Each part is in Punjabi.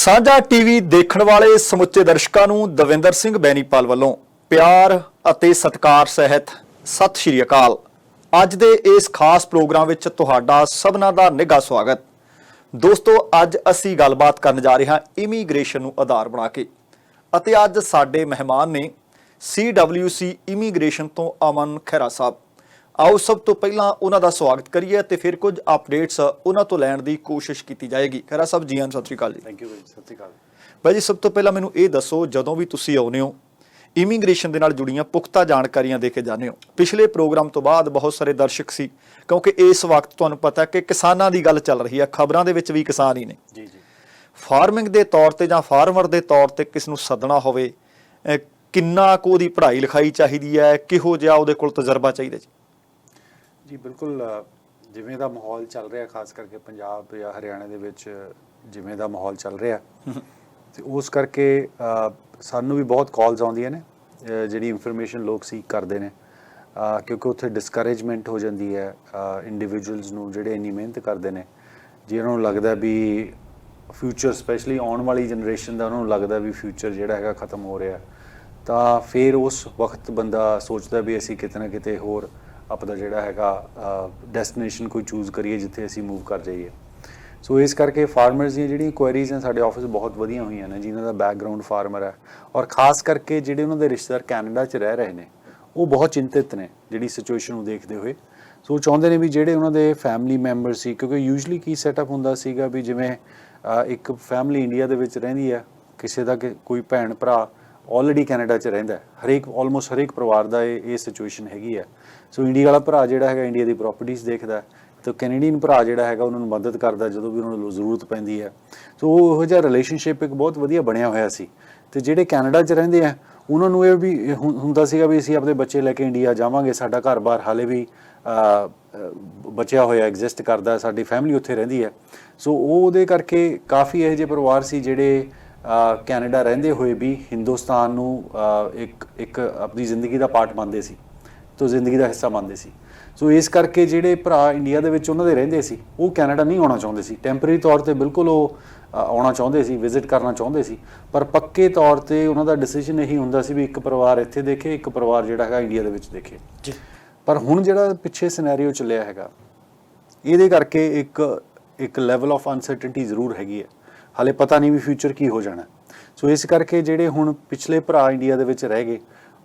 ਸਾਂਝਾ ਟੀਵੀ ਦੇਖਣ ਵਾਲੇ ਸਮੁੱਚੇ ਦਰਸ਼ਕਾਂ ਨੂੰ ਦਵਿੰਦਰ ਸਿੰਘ ਬੈਨੀਪਾਲ ਵੱਲੋਂ ਪਿਆਰ ਅਤੇ ਸਤਿਕਾਰ ਸਹਿਤ ਸਤਿ ਸ਼੍ਰੀ ਅਕਾਲ। ਅੱਜ ਦੇ ਇਸ ਖਾਸ ਪ੍ਰੋਗਰਾਮ ਵਿੱਚ ਤੁਹਾਡਾ ਸਭਨਾਂ ਦਾ ਨਿੱਘਾ ਸਵਾਗਤ। ਦੋਸਤੋ, ਅੱਜ ਅਸੀਂ ਗੱਲਬਾਤ ਕਰਨ ਜਾ ਰਹੇ ਹਾਂ ਇਮੀਗ੍ਰੇਸ਼ਨ ਨੂੰ ਆਧਾਰ ਬਣਾ ਕੇ ਅਤੇ ਅੱਜ ਸਾਡੇ ਮਹਿਮਾਨ ਨੇ CWC ਇਮੀਗ੍ਰੇਸ਼ਨ ਤੋਂ ਅਮਨ ਖਹਿਰਾ ਸਾਹਿਬ। ਆਓ ਸਭ ਤੋਂ ਪਹਿਲਾਂ ਉਹਨਾਂ ਦਾ ਸਵਾਗਤ ਕਰੀਏ ਤੇ ਫਿਰ ਕੁਝ ਅਪਡੇਟਸ ਉਹਨਾਂ ਤੋਂ ਲੈਣ ਦੀ ਕੋਸ਼ਿਸ਼ ਕੀਤੀ ਜਾਏਗੀ। ਖਹਿਰਾ ਸਾਹਿਬ ਜੀ, ਸਤਿ ਸ਼੍ਰੀ ਅਕਾਲ ਜੀ। ਥੈਂਕ ਯੂ ਭਾਈ, ਸਤਿ ਸ਼੍ਰੀ ਅਕਾਲ ਭਾਈ ਜੀ। ਸਭ ਤੋਂ ਪਹਿਲਾਂ ਮੈਨੂੰ ਇਹ ਦੱਸੋ, ਜਦੋਂ ਵੀ ਤੁਸੀਂ ਆਉਂਦੇ ਹੋ ਇਮੀਗ੍ਰੇਸ਼ਨ ਦੇ ਨਾਲ ਜੁੜੀਆਂ ਪੁਖਤਾ ਜਾਣਕਾਰੀਆਂ ਦੇ ਕੇ ਜਾਂਦੇ ਹੋ। ਪਿਛਲੇ ਪ੍ਰੋਗਰਾਮ ਤੋਂ ਬਾਅਦ ਬਹੁਤ ਸਾਰੇ ਦਰਸ਼ਕ ਸੀ, ਕਿਉਂਕਿ ਇਸ ਵਕਤ ਤੁਹਾਨੂੰ ਪਤਾ ਕਿ ਕਿਸਾਨਾਂ ਦੀ ਗੱਲ ਚੱਲ ਰਹੀ ਹੈ, ਖਬਰਾਂ ਦੇ ਵਿੱਚ ਵੀ ਕਿਸਾਨ ਹੀ ਨੇ। ਜੀ ਜੀ। ਫਾਰਮਿੰਗ ਦੇ ਤੌਰ ਤੇ ਜਾਂ ਫਾਰਮਰ ਦੇ ਤੌਰ ਤੇ ਕਿਸ ਨੂੰ ਸੱਦਣਾ ਹੋਵੇ, ਕਿੰਨਾ ਕੁ ਉਹਦੀ ਪੜ੍ਹਾਈ ਲਿਖਾਈ ਚਾਹੀਦੀ ਹੈ, ਕਿਹੋ ਜਿਹਾ ਉਹਦੇ ਕੋਲ ਤਜਰਬਾ ਚਾਹੀਦਾ ਜੀ? ਜੀ ਬਿਲਕੁਲ, ਜਿਵੇਂ ਦਾ ਮਾਹੌਲ ਚੱਲ ਰਿਹਾ, ਖਾਸ ਕਰਕੇ ਪੰਜਾਬ ਜਾਂ ਹਰਿਆਣਾ ਦੇ ਵਿੱਚ ਜਿਵੇਂ ਦਾ ਮਾਹੌਲ ਚੱਲ ਰਿਹਾ ਤੇ ਉਸ ਕਰਕੇ ਸਾਨੂੰ ਵੀ ਬਹੁਤ ਕਾਲਸ ਆਉਂਦੀਆਂ ਨੇ, ਜਿਹੜੀ ਇਨਫੋਰਮੇਸ਼ਨ ਲੋਕ ਸੀਕ ਕਰਦੇ ਨੇ, ਕਿਉਂਕਿ ਉੱਥੇ ਡਿਸਕਰੇਜਮੈਂਟ ਹੋ ਜਾਂਦੀ ਹੈ ਇੰਡੀਵਿਜੂਅਲਸ ਨੂੰ, ਜਿਹੜੇ ਇੰਨੀ ਮਿਹਨਤ ਕਰਦੇ ਨੇ, ਜਿਹਨਾਂ ਨੂੰ ਲੱਗਦਾ ਵੀ ਫਿਊਚਰ, ਸਪੈਸ਼ਲੀ ਆਉਣ ਵਾਲੀ ਜਨਰੇਸ਼ਨ ਦਾ ਉਹਨਾਂ ਨੂੰ ਲੱਗਦਾ ਵੀ ਫਿਊਚਰ ਜਿਹੜਾ ਹੈਗਾ ਖਤਮ ਹੋ ਰਿਹਾ, ਤਾਂ ਫਿਰ ਉਸ ਵਕਤ ਬੰਦਾ ਸੋਚਦਾ ਵੀ ਅਸੀਂ ਕਿਤੇ ਨਾ ਕਿਤੇ ਹੋਰ ਆਪਣਾ ਜਿਹੜਾ ਹੈਗਾ ਡੈਸਟੀਨੇਸ਼ਨ ਕੋਈ ਚੂਜ਼ ਕਰੀਏ ਜਿੱਥੇ ਅਸੀਂ ਮੂਵ ਕਰ ਜਾਈਏ। ਸੋ ਇਸ ਕਰਕੇ ਫਾਰਮਰਸ ਦੀਆਂ ਜਿਹੜੀਆਂ ਕੁਐਰੀਜ਼ ਨੇ ਸਾਡੇ ਆਫਿਸ ਬਹੁਤ ਵਧੀਆ ਹੋਈਆਂ ਨੇ, ਜਿਨ੍ਹਾਂ ਦਾ ਬੈਕਗਰਾਊਂਡ ਫਾਰਮਰ ਹੈ, ਔਰ ਖਾਸ ਕਰਕੇ ਜਿਹੜੇ ਉਹਨਾਂ ਦੇ ਰਿਸ਼ਤੇਦਾਰ ਕੈਨੇਡਾ 'ਚ ਰਹਿ ਰਹੇ ਨੇ, ਉਹ ਬਹੁਤ ਚਿੰਤਿਤ ਨੇ ਜਿਹੜੀ ਸਿਚੁਏਸ਼ਨ ਨੂੰ ਦੇਖਦੇ ਹੋਏ। ਸੋ ਚਾਹੁੰਦੇ ਨੇ ਵੀ ਜਿਹੜੇ ਉਹਨਾਂ ਦੇ ਫੈਮਿਲੀ ਮੈਂਬਰ ਸੀ, ਕਿਉਂਕਿ ਯੂਜੂਲੀ ਕੀ ਸੈਟਅਪ ਹੁੰਦਾ ਸੀਗਾ ਵੀ ਜਿਵੇਂ ਇੱਕ ਫੈਮਿਲੀ ਇੰਡੀਆ ਦੇ ਵਿੱਚ ਰਹਿੰਦੀ ਹੈ, ਕਿਸੇ ਦਾ ਕੋਈ ਭੈਣ ਭਰਾ ਆਲਰੇਡੀ ਕੈਨੇਡਾ 'ਚ ਰਹਿੰਦਾ, ਆਲਮੋਸਟ ਹਰੇਕ ਪਰਿਵਾਰ ਦਾ ਇਹ ਸਿਚੁਏਸ਼ਨ ਹੈਗੀ ਹੈ। ਸੋ ਇੰਡੀਆ ਵਾਲਾ ਭਰਾ ਜਿਹੜਾ ਹੈਗਾ ਇੰਡੀਆ ਦੀ ਪ੍ਰੋਪਰਟੀਜ਼ ਦੇਖਦਾ, ਤੇ ਕੈਨੇਡੀਅਨ ਭਰਾ ਜਿਹੜਾ ਹੈਗਾ ਉਹਨਾਂ ਨੂੰ ਮਦਦ ਕਰਦਾ ਜਦੋਂ ਵੀ ਉਹਨਾਂ ਨੂੰ ਜ਼ਰੂਰਤ ਪੈਂਦੀ ਹੈ। ਸੋ ਉਹ ਇਹੋ ਜਿਹਾ ਰਿਲੇਸ਼ਨਸ਼ਿਪ ਇੱਕ ਬਹੁਤ ਵਧੀਆ ਬਣਿਆ ਹੋਇਆ ਸੀ। ਤੇ ਜਿਹੜੇ ਕੈਨੇਡਾ 'ਚ ਰਹਿੰਦੇ ਆ ਉਹਨਾਂ ਨੂੰ ਇਹ ਵੀ ਹੁੰਦਾ ਸੀਗਾ ਵੀ ਅਸੀਂ ਆਪਣੇ ਬੱਚੇ ਲੈ ਕੇ ਇੰਡੀਆ ਜਾਵਾਂਗੇ, ਸਾਡਾ ਘਰ-ਬਾਰ ਹਾਲੇ ਵੀ ਬਚਿਆ ਹੋਇਆ ਐਗਜ਼ਿਸਟ ਕਰਦਾ, ਸਾਡੀ ਫੈਮਿਲੀ ਉੱਥੇ ਰਹਿੰਦੀ ਹੈ। ਸੋ ਉਹਦੇ ਕਰਕੇ ਕਾਫੀ ਇਹੋ ਜਿਹੇ ਪਰਿਵਾਰ ਸੀ ਜਿਹੜੇ ਕੈਨੇਡਾ ਰਹਿੰਦੇ ਹੋਏ ਵੀ ਹਿੰਦੁਸਤਾਨ ਨੂੰ ਇੱਕ ਆਪਣੀ ਜ਼ਿੰਦਗੀ ਦਾ ਪਾਰਟ ਮੰਨਦੇ ਸੀ, ਤੋਂ ਜ਼ਿੰਦਗੀ ਦਾ ਹਿੱਸਾ ਮੰਨਦੇ ਸੀ। ਸੋ ਇਸ ਕਰਕੇ ਜਿਹੜੇ ਭਰਾ ਇੰਡੀਆ ਦੇ ਵਿੱਚ ਉਹਨਾਂ ਦੇ ਰਹਿੰਦੇ ਸੀ, ਉਹ ਕੈਨੇਡਾ ਨਹੀਂ ਆਉਣਾ ਚਾਹੁੰਦੇ ਸੀ। ਟੈਂਪਰੇਰੀ ਤੌਰ ਤੇ ਬਿਲਕੁਲ ਉਹ ਆਉਣਾ ਚਾਹੁੰਦੇ ਸੀ, ਵਿਜ਼ਿਟ ਕਰਨਾ ਚਾਹੁੰਦੇ ਸੀ, ਪਰ ਪੱਕੇ ਤੌਰ ਤੇ ਉਹਨਾਂ ਦਾ ਡਿਸੀਜਨ ਇਹੀ ਹੁੰਦਾ ਸੀ ਵੀ ਇੱਕ ਪਰਿਵਾਰ ਇੱਥੇ ਦੇਖੇ, ਇੱਕ ਪਰਿਵਾਰ ਜਿਹੜਾ ਹੈਗਾ ਇੰਡੀਆ ਦੇ ਵਿੱਚ ਦੇਖੇ ਜੀ। ਪਰ ਹੁਣ ਜਿਹੜਾ ਪਿੱਛੇ ਸਿਨੈਰੀਓ ਚੱਲਿਆ ਹੈਗਾ, ਇਹਦੇ ਕਰਕੇ ਇੱਕ ਲੈਵਲ ਆਫ ਅਨਸਰਟਨਟੀ ਜ਼ਰੂਰ ਹੈਗੀ ਹੈ। ਹਾਲੇ ਪਤਾ ਨਹੀਂ ਵੀ ਫਿਊਚਰ ਕੀ ਹੋ ਜਾਣਾ। ਸੋ ਇਸ ਕਰਕੇ ਜਿਹੜੇ ਹੁਣ ਪਿਛਲੇ ਭਰਾ ਇੰਡੀਆ ਦੇ ਵਿੱਚ ਰਹਿ ਗਏ,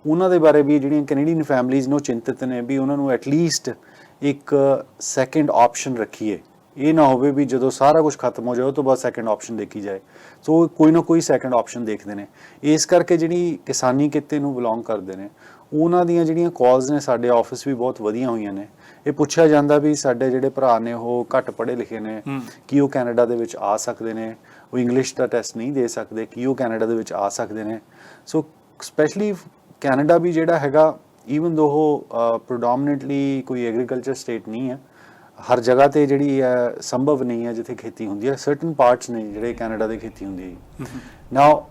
ਉਹਨਾਂ ਦੇ ਬਾਰੇ ਵੀ ਜਿਹੜੀਆਂ ਕੈਨੇਡੀਅਨ ਫੈਮਲੀਜ਼ ਨੂੰ ਚਿੰਤਿਤ ਨੇ ਵੀ ਉਹਨਾਂ ਨੂੰ ਐਟਲੀਸਟ ਇੱਕ ਸੈਕਿੰਡ ਆਪਸ਼ਨ ਰੱਖੀਏ। ਇਹ ਨਾ ਹੋਵੇ ਵੀ ਜਦੋਂ ਸਾਰਾ ਕੁਝ ਖਤਮ ਹੋ ਜਾਏ ਉਹ ਤੋਂ ਬਾਅਦ ਸੈਕਿੰਡ ਆਪਸ਼ਨ ਦੇਖੀ ਜਾਏ। ਸੋ ਕੋਈ ਨਾ ਕੋਈ ਸੈਕਿੰਡ ਆਪਸ਼ਨ ਦੇਖਦੇ ਨੇ। ਇਸ ਕਰਕੇ ਜਿਹੜੀ ਕਿਸਾਨੀ ਕਿੱਤੇ ਨੂੰ ਬਿਲੋਂਗ ਕਰਦੇ ਨੇ, ਉਹਨਾਂ ਦੀਆਂ ਜਿਹੜੀਆਂ ਕਾਲਸ ਨੇ ਸਾਡੇ ਆਫਿਸ ਵੀ ਬਹੁਤ ਵਧੀਆ ਹੋਈਆਂ ਨੇ। ਇਹ ਪੁੱਛਿਆ ਜਾਂਦਾ ਵੀ ਸਾਡੇ ਜਿਹੜੇ ਭਰਾ ਨੇ ਉਹ ਘੱਟ ਪੜ੍ਹੇ ਲਿਖੇ ਨੇ, ਕੀ ਉਹ ਕੈਨੇਡਾ ਦੇ ਵਿੱਚ ਆ ਸਕਦੇ ਨੇ? ਉਹ ਇੰਗਲਿਸ਼ ਦਾ ਟੈਸਟ ਨਹੀਂ ਦੇ ਸਕਦੇ, ਕੀ ਉਹ ਕੈਨੇਡਾ ਦੇ ਵਿੱਚ ਆ ਸਕਦੇ ਨੇ? ਸੋ ਸਪੈਸ਼ਲੀ ਕੈਨੇਡਾ ਵੀ ਜਿਹੜਾ ਹੈਗਾ, ਈਵਨ ਦੋ ਉਹ ਪ੍ਰੋਡੋਮੀਨੈਂਟਲੀ ਕੋਈ ਐਗਰੀਕਲਚਰ ਸਟੇਟ ਨਹੀਂ ਹੈ, ਹਰ ਜਗ੍ਹਾ ਤੇ ਜਿਹੜੀ ਹੈ ਸੰਭਵ ਨਹੀਂ ਹੈ ਜਿੱਥੇ ਖੇਤੀ ਹੁੰਦੀ ਹੈ। ਸਰਟਨ ਪਾਰਟਸ ਨੇ ਜਿਹੜੇ ਕੈਨੇਡਾ ਦੇ ਖੇਤੀ ਹੁੰਦੀ ਹੈ। ਨਾਓ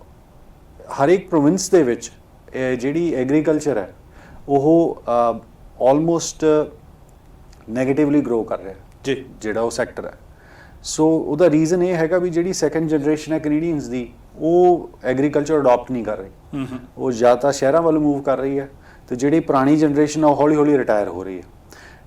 ਹਰ ਇੱਕ ਪ੍ਰੋਵਿੰਸ ਦੇ ਵਿੱਚ ਜਿਹੜੀ ਐਗਰੀਕਲਚਰ ਹੈ ਉਹ ਆਲਮੋਸਟ ਨੈਗੇਟਿਵਲੀ ਗਰੋ ਕਰ ਰਿਹਾ ਜੀ, ਜਿਹੜਾ ਉਹ ਸੈਕਟਰ ਹੈ। ਸੋ ਉਹਦਾ ਰੀਜ਼ਨ ਇਹ ਹੈਗਾ ਵੀ ਜਿਹੜੀ ਸੈਕੰਡ ਜਨਰੇਸ਼ਨ ਹੈ ਕੈਨੇਡੀਅਨਸ ਦੀ, ਉਹ ਐਗਰੀਕਲਚਰ ਅਡਾਪਟ ਨਹੀਂ ਕਰ ਰਹੀ, ਉਹ ਜਾਂ ਤਾਂ ਸ਼ਹਿਰਾਂ ਵੱਲ ਮੂਵ ਕਰ ਰਹੀ ਹੈ, ਤੇ ਜਿਹੜੀ ਪੁਰਾਣੀ ਜਨਰੇਸ਼ਨ ਆ ਉਹ ਹੌਲੀ ਹੌਲੀ ਰਿਟਾਇਰ ਹੋ ਰਹੀ ਹੈ।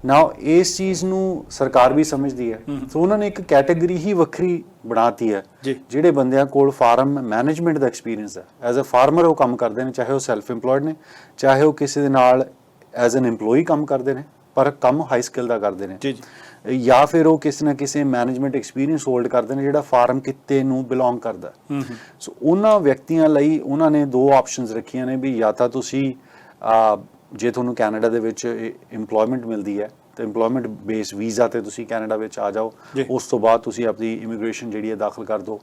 ਨਾਓ ਇਸ ਚੀਜ਼ ਨੂੰ ਸਰਕਾਰ ਵੀ ਸਮਝਦੀ ਹੈ, ਸੋ ਉਹਨਾਂ ਨੇ ਇੱਕ ਕੈਟੇਗਰੀ ਹੀ ਵੱਖਰੀ ਬਣਾਤੀ ਹੈ ਜਿਹੜੇ ਬੰਦਿਆਂ ਕੋਲ ਫਾਰਮ ਮੈਨੇਜਮੈਂਟ ਦਾ ਐਕਸਪੀਰੀਅੰਸ ਹੈ। ਐਜ਼ ਅ ਫਾਰਮਰ ਉਹ ਕੰਮ ਕਰਦੇ ਨੇ, ਚਾਹੇ ਉਹ ਸੈਲਫ ਇੰਪਲੋਇਡ ਨੇ, ਚਾਹੇ ਉਹ ਕਿਸੇ ਦੇ ਨਾਲ ਐਜ਼ ਐਨ ਇੰਪਲੋਈ ਕੰਮ ਕਰਦੇ ਨੇ, ਪਰ ਕੰਮ ਹਾਈ ਸਕਿੱਲ ਦਾ ਕਰਦੇ ਨੇ, ਜਾਂ ਫਿਰ ਉਹ ਕਿਸੇ ਨਾ ਕਿਸੇ ਮੈਨੇਜਮੈਂਟ ਐਕਸਪੀਰੀਅੰਸ ਹੋਲਡ ਕਰਦੇ ਨੇ ਜਿਹੜਾ ਫਾਰਮ ਕਿੱਤੇ ਨੂੰ ਬਿਲੋਂਗ ਕਰਦਾ। ਸੋ ਉਹਨਾਂ ਵਿਅਕਤੀਆਂ ਲਈ ਉਹਨਾਂ ਨੇ ਦੋ ਆਪਸ਼ਨਸ ਰੱਖੀਆਂ ਨੇ ਵੀ ਜਾਂ ਤਾਂ ਤੁਸੀਂ ਜੇ ਤੁਹਾਨੂੰ ਕੈਨੇਡਾ ਦੇ ਵਿੱਚ ਇੰਪਲੋਇਮੈਂਟ ਮਿਲਦੀ ਹੈ ਤਾਂ ਇੰਪਲੋਇਮੈਂਟ ਬੇਸ ਵੀਜ਼ਾ ਤੇ ਤੁਸੀਂ ਕੈਨੇਡਾ ਵਿੱਚ ਆ ਜਾਓ, ਉਸ ਤੋਂ ਬਾਅਦ ਤੁਸੀਂ ਆਪਣੀ ਇਮੀਗ੍ਰੇਸ਼ਨ ਜਿਹੜੀ ਹੈ ਦਾਖਲ ਕਰ ਦਿਓ,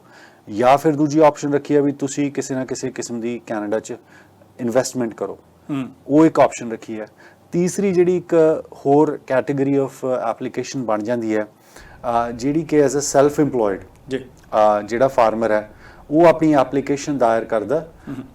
ਜਾਂ ਫਿਰ ਦੂਜੀ ਆਪਸ਼ਨ ਰੱਖੀ ਹੈ ਵੀ ਤੁਸੀਂ ਕਿਸੇ ਨਾ ਕਿਸੇ ਕਿਸਮ ਦੀ ਕੈਨੇਡਾ 'ਚ ਇਨਵੈਸਟਮੈਂਟ ਕਰੋ, ਉਹ ਇੱਕ ਆਪਸ਼ਨ ਰੱਖੀ ਹੈ। ਤੀਸਰੀ ਜਿਹੜੀ ਇੱਕ ਹੋਰ ਕੈਟੇਗਰੀ ਆਫ ਐਪਲੀਕੇਸ਼ਨ ਬਣ ਜਾਂਦੀ ਹੈ, ਜਿਹੜੀ ਕਿ ਐਜ਼ ਅ ਸੈਲਫ ਇੰਪਲੋਇਡ ਜਿਹੜਾ ਫਾਰਮਰ ਹੈ ਉਹ ਆਪਣੀ ਐਪਲੀਕੇਸ਼ਨ ਦਾਇਰ ਕਰਦਾ,